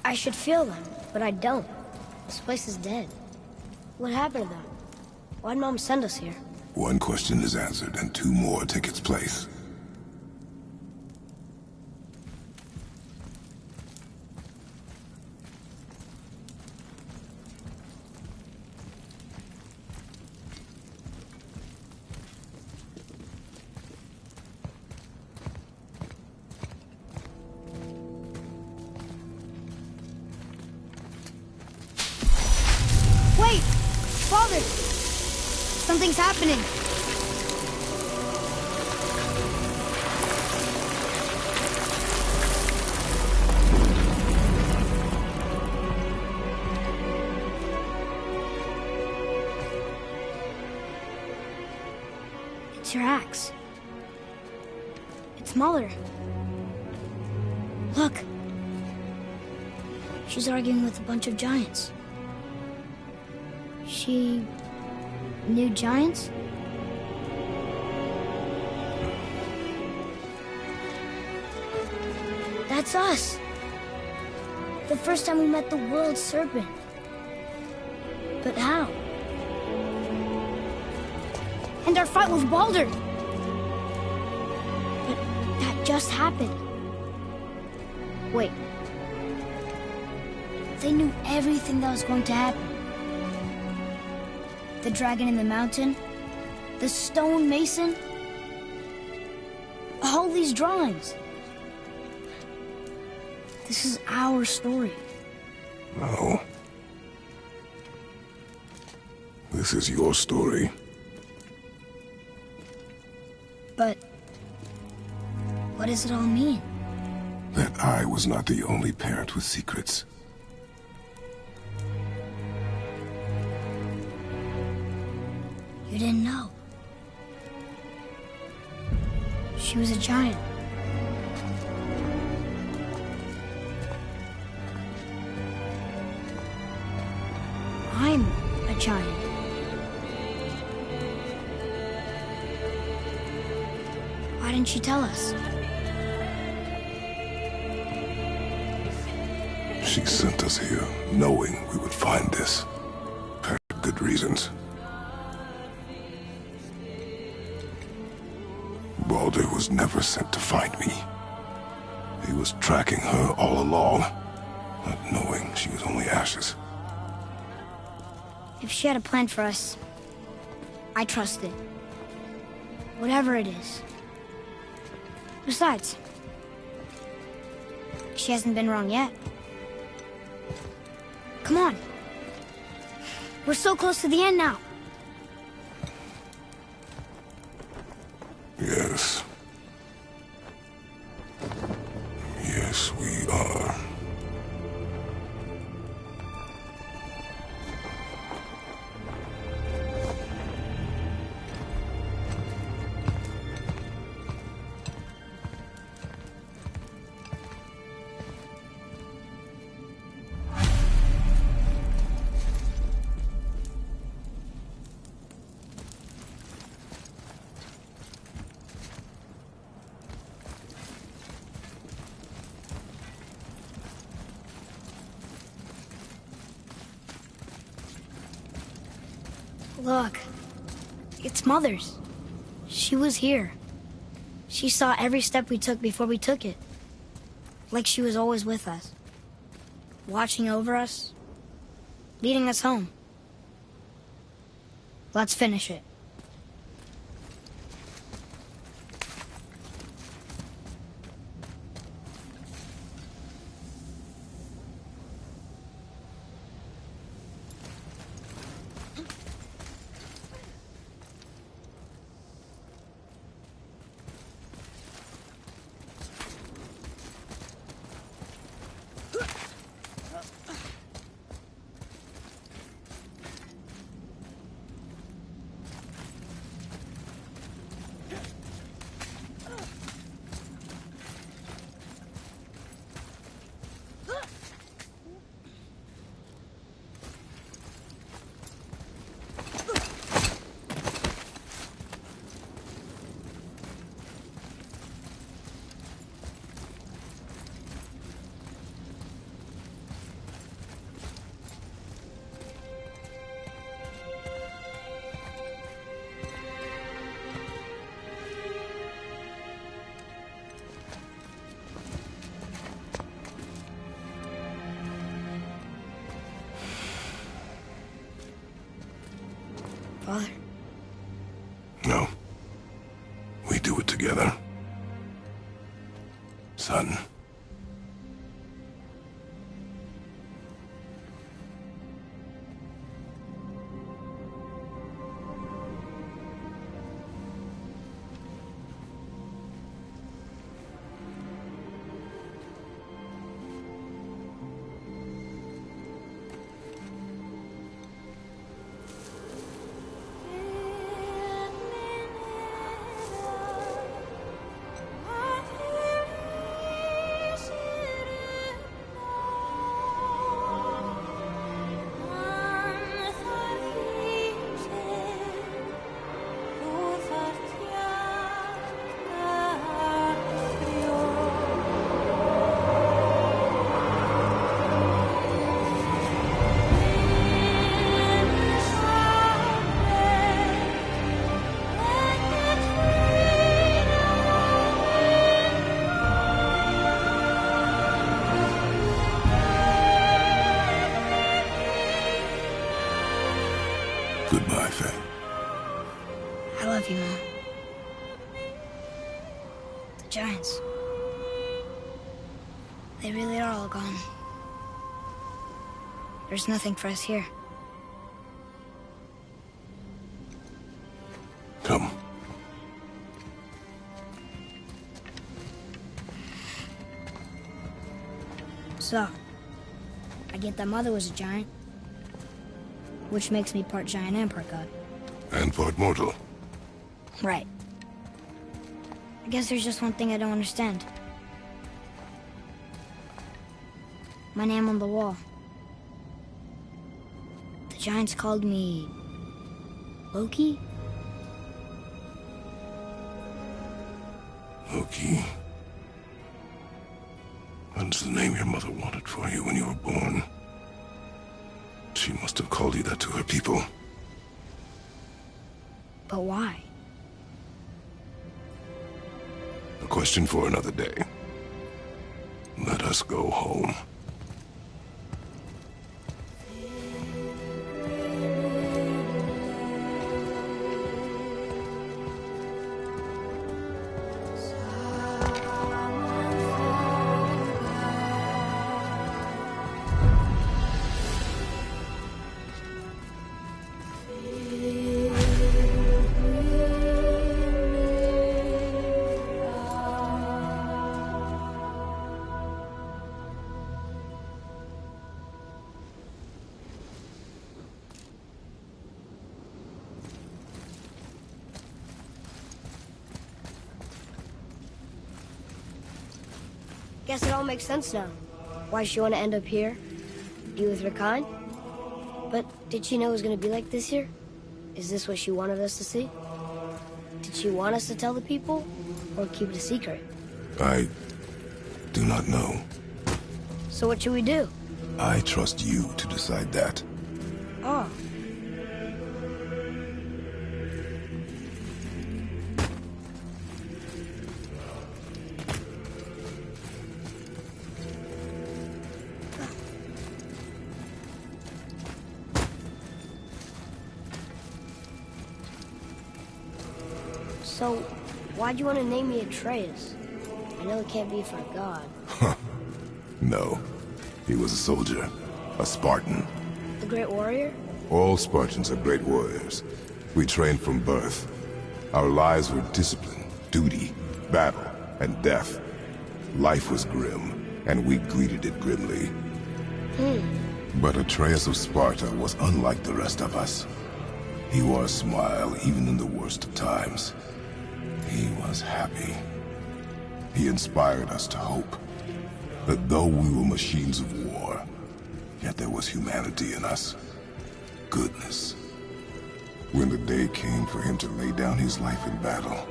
I should feel them, but I don't. This place is dead. What happened to them? Why'd Mom send us here? One question is answered, and two more take its place. Wait! Father! Something's happening! It's your axe. It's Muller. Look! She's arguing with a bunch of giants. She knew giants? That's us. The first time we met the world serpent. But how? And our fight with Baldur. But that just happened. Wait. They knew everything that was going to happen. The dragon in the mountain, the stone mason, all these drawings. This is our story. No. This is your story. But what does it all mean? That I was not the only parent with secrets. You didn't know. She was a giant. I'm a giant. Why didn't she tell us? She sent us here knowing we would find this. For good reasons. Baldur was never sent to find me. He was tracking her all along, not knowing she was only ashes. If she had a plan for us, I trust it. Whatever it is. Besides, she hasn't been wrong yet. Come on. We're so close to the end now. Yes. Yes, we are. Look, it's Mother's. She was here. She saw every step we took before we took it. Like she was always with us. Watching over us. Leading us home. Let's finish it. Father? No. We do it together. Son. Goodbye, Faye. I love you, Mom. The Giants. They really are all gone. There's nothing for us here. Come. So, I get that Mother was a giant, which makes me part giant and part god. And part mortal. Right. I guess there's just one thing I don't understand. My name on the wall. The Giants called me... Loki? Loki. That's the name your mother wanted for you when you were born. She must have called you that to her people. But why? A question for another day. Let us go home. Guess it all makes sense now. Why she want to end up here? Be with her kind? But did she know it was going to be like this here? Is this what she wanted us to see? Did she want us to tell the people? Or keep it a secret? I do not know. So what should we do? I trust you to decide that. Oh. So, why'd you want to name me Atreus? I know it can't be for God. No. He was a soldier. A Spartan. The Great Warrior? All Spartans are great warriors. We trained from birth. Our lives were discipline, duty, battle, and death. Life was grim, and we greeted it grimly. But Atreus of Sparta was unlike the rest of us. He wore a smile even in the worst of times. He was happy. He inspired us to hope that though we were machines of war, yet there was humanity in us. Goodness. When the day came for him to lay down his life in battle,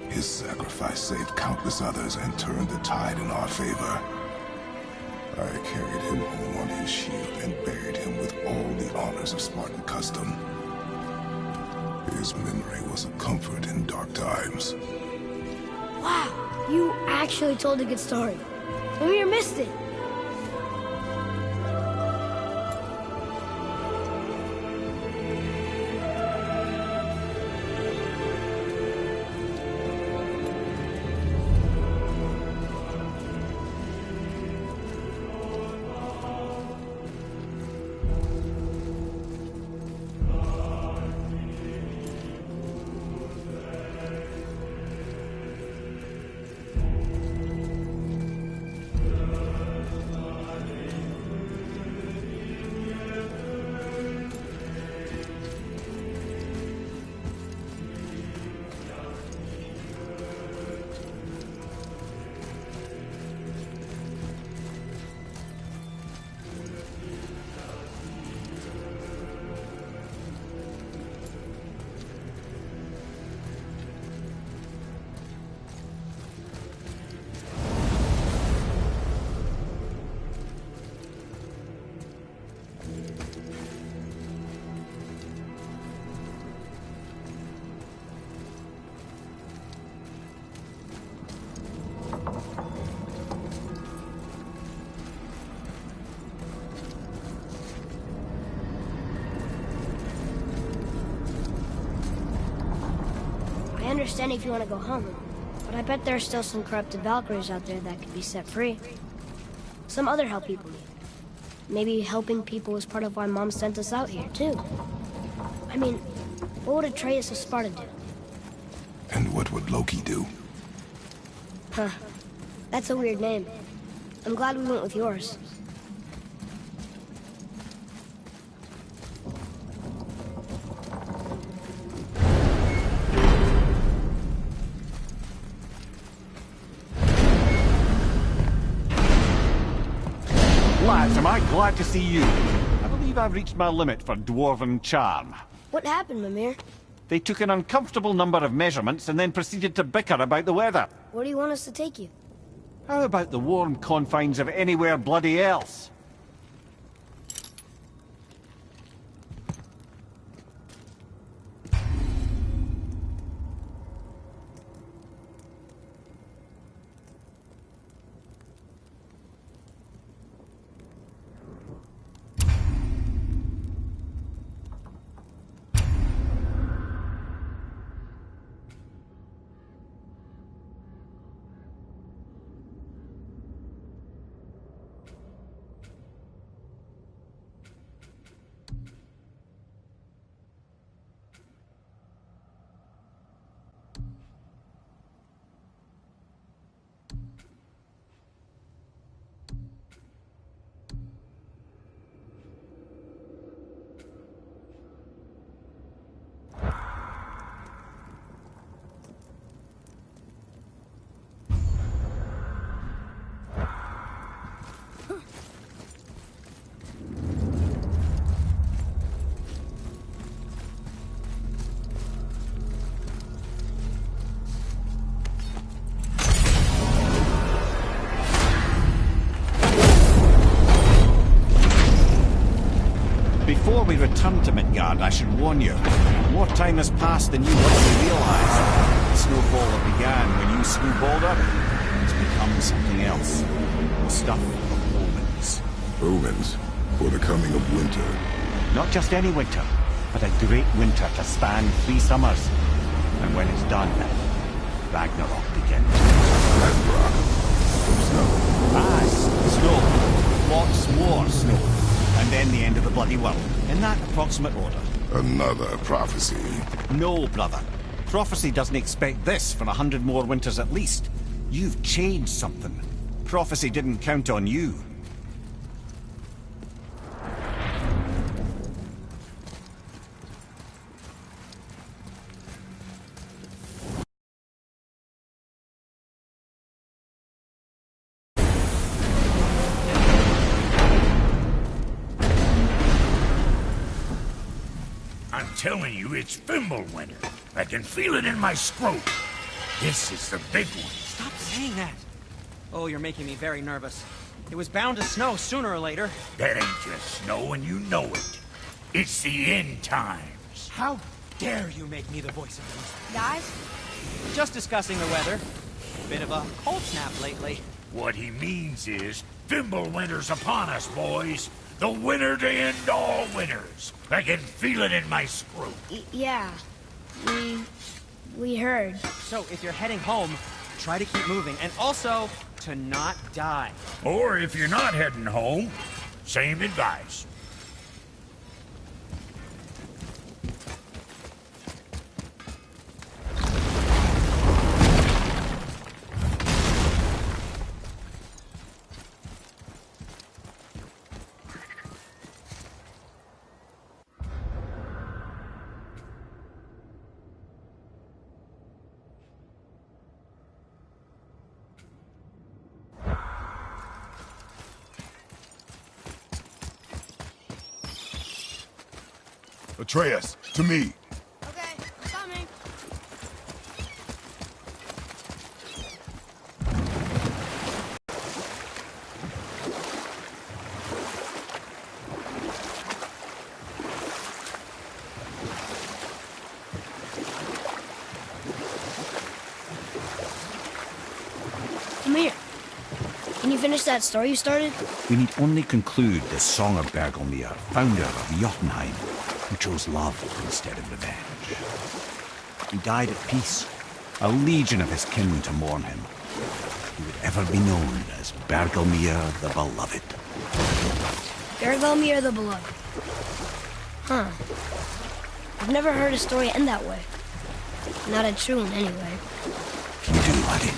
his sacrifice saved countless others and turned the tide in our favor. I carried him home on his shield and buried him with all the honors of Spartan custom. His memory was a comfort in dark times. Wow, you actually told a good story. Ymir missed it. I understand if you want to go home, but I bet there are still some corrupted Valkyries out there that could be set free. Some other help people need. Maybe helping people was part of why Mom sent us out here, too. I mean, what would Atreus of Sparta do? And what would Loki do? Huh. That's a weird name. I'm glad we went with yours. Lads, am I glad to see you. I believe I've reached my limit for dwarven charm. What happened, Mimir? They took an uncomfortable number of measurements and then proceeded to bicker about the weather. Where do you want us to take you? How about the warm confines of anywhere bloody else? Before we return to Midgard, I should warn you. More time has passed than you likely realize. The snowfall that began when you slew Baldur has become something else. The stuff of omens. Omens for the coming of winter. Not just any winter, but a great winter to span 3 summers. And when it's done, Ragnarok begins. Ragnarok. From snow. Snow. Lots more snow. And then the end of the bloody world. In that approximate order. Another prophecy. No, brother. Prophecy doesn't expect this for 100 more winters at least. You've changed something. Prophecy didn't count on you. I'm telling you, it's Fimbulwinter. I can feel it in my scrotum. This is the big one. Stop saying that. Oh, you're making me very nervous. It was bound to snow sooner or later. That ain't just snow, and you know it. It's the end times. How dare you make me the voice of reason? Guys? Just discussing the weather. Bit of a cold snap lately. What he means is, Fimbulwinter's upon us, boys. The winter to end all winters. I can feel it in my scrotum. Yeah. We heard. So, if you're heading home, try to keep moving. And also, to not die. Or if you're not heading home, same advice. Atreus, to me. Okay, I'm coming. Come here. Can you finish that story you started? We need only conclude the Song of Bergelmir, founder of Jotunheim, who chose love instead of revenge. He died at peace, a legion of his kin to mourn him. He would ever be known as Bergelmir the Beloved. Bergelmir the Beloved. Huh. I've never heard a story end that way. Not a true one, anyway. You do, laddie.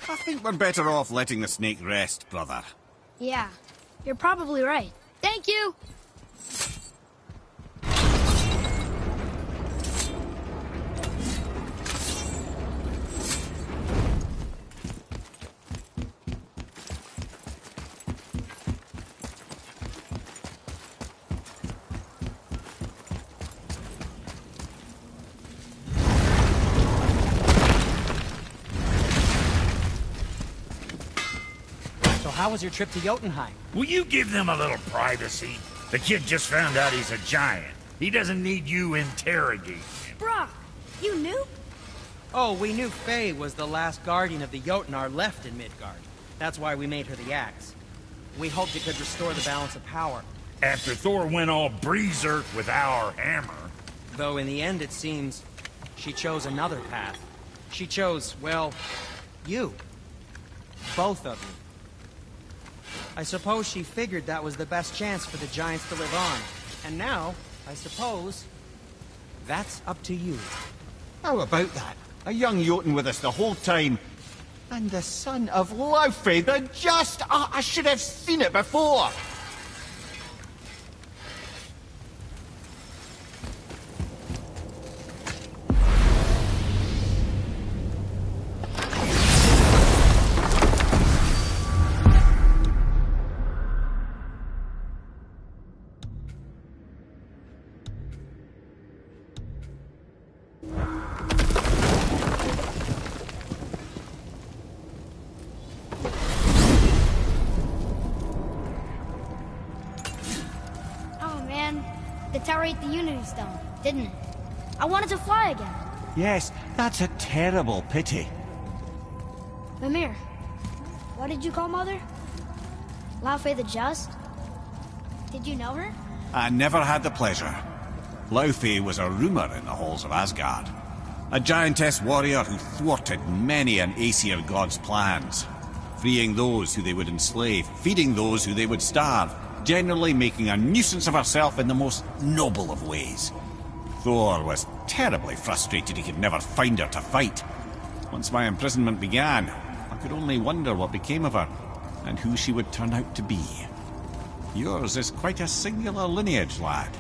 I think we're better off letting the snake rest, brother. Yeah, you're probably right. Thank you! How was your trip to Jotunheim? Will you give them a little privacy? The kid just found out he's a giant. He doesn't need you interrogating him. Brock, you knew? Oh, we knew Faye was the last guardian of the Jotnar left in Midgard. That's why we made her the axe. We hoped it could restore the balance of power. After Thor went all berserk with our hammer. Though in the end it seems she chose another path. She chose, well, you. Both of you. I suppose she figured that was the best chance for the giants to live on. And now, I suppose, that's up to you. How about that? A young Jotun with us the whole time. And the son of Laufey, the just... Oh, I should have seen it before! The tower ate the Unity Stone, didn't it? I wanted to fly again. Yes, that's a terrible pity. Mimir, what did you call Mother? Laufey the Just? Did you know her? I never had the pleasure. Laufey was a rumour in the halls of Asgard. A giantess warrior who thwarted many an Aesir god's plans. Freeing those who they would enslave, feeding those who they would starve. Generally making a nuisance of herself in the most noble of ways. Thor was terribly frustrated he could never find her to fight. Once my imprisonment began, I could only wonder what became of her, and who she would turn out to be. Yours is quite a singular lineage, lad.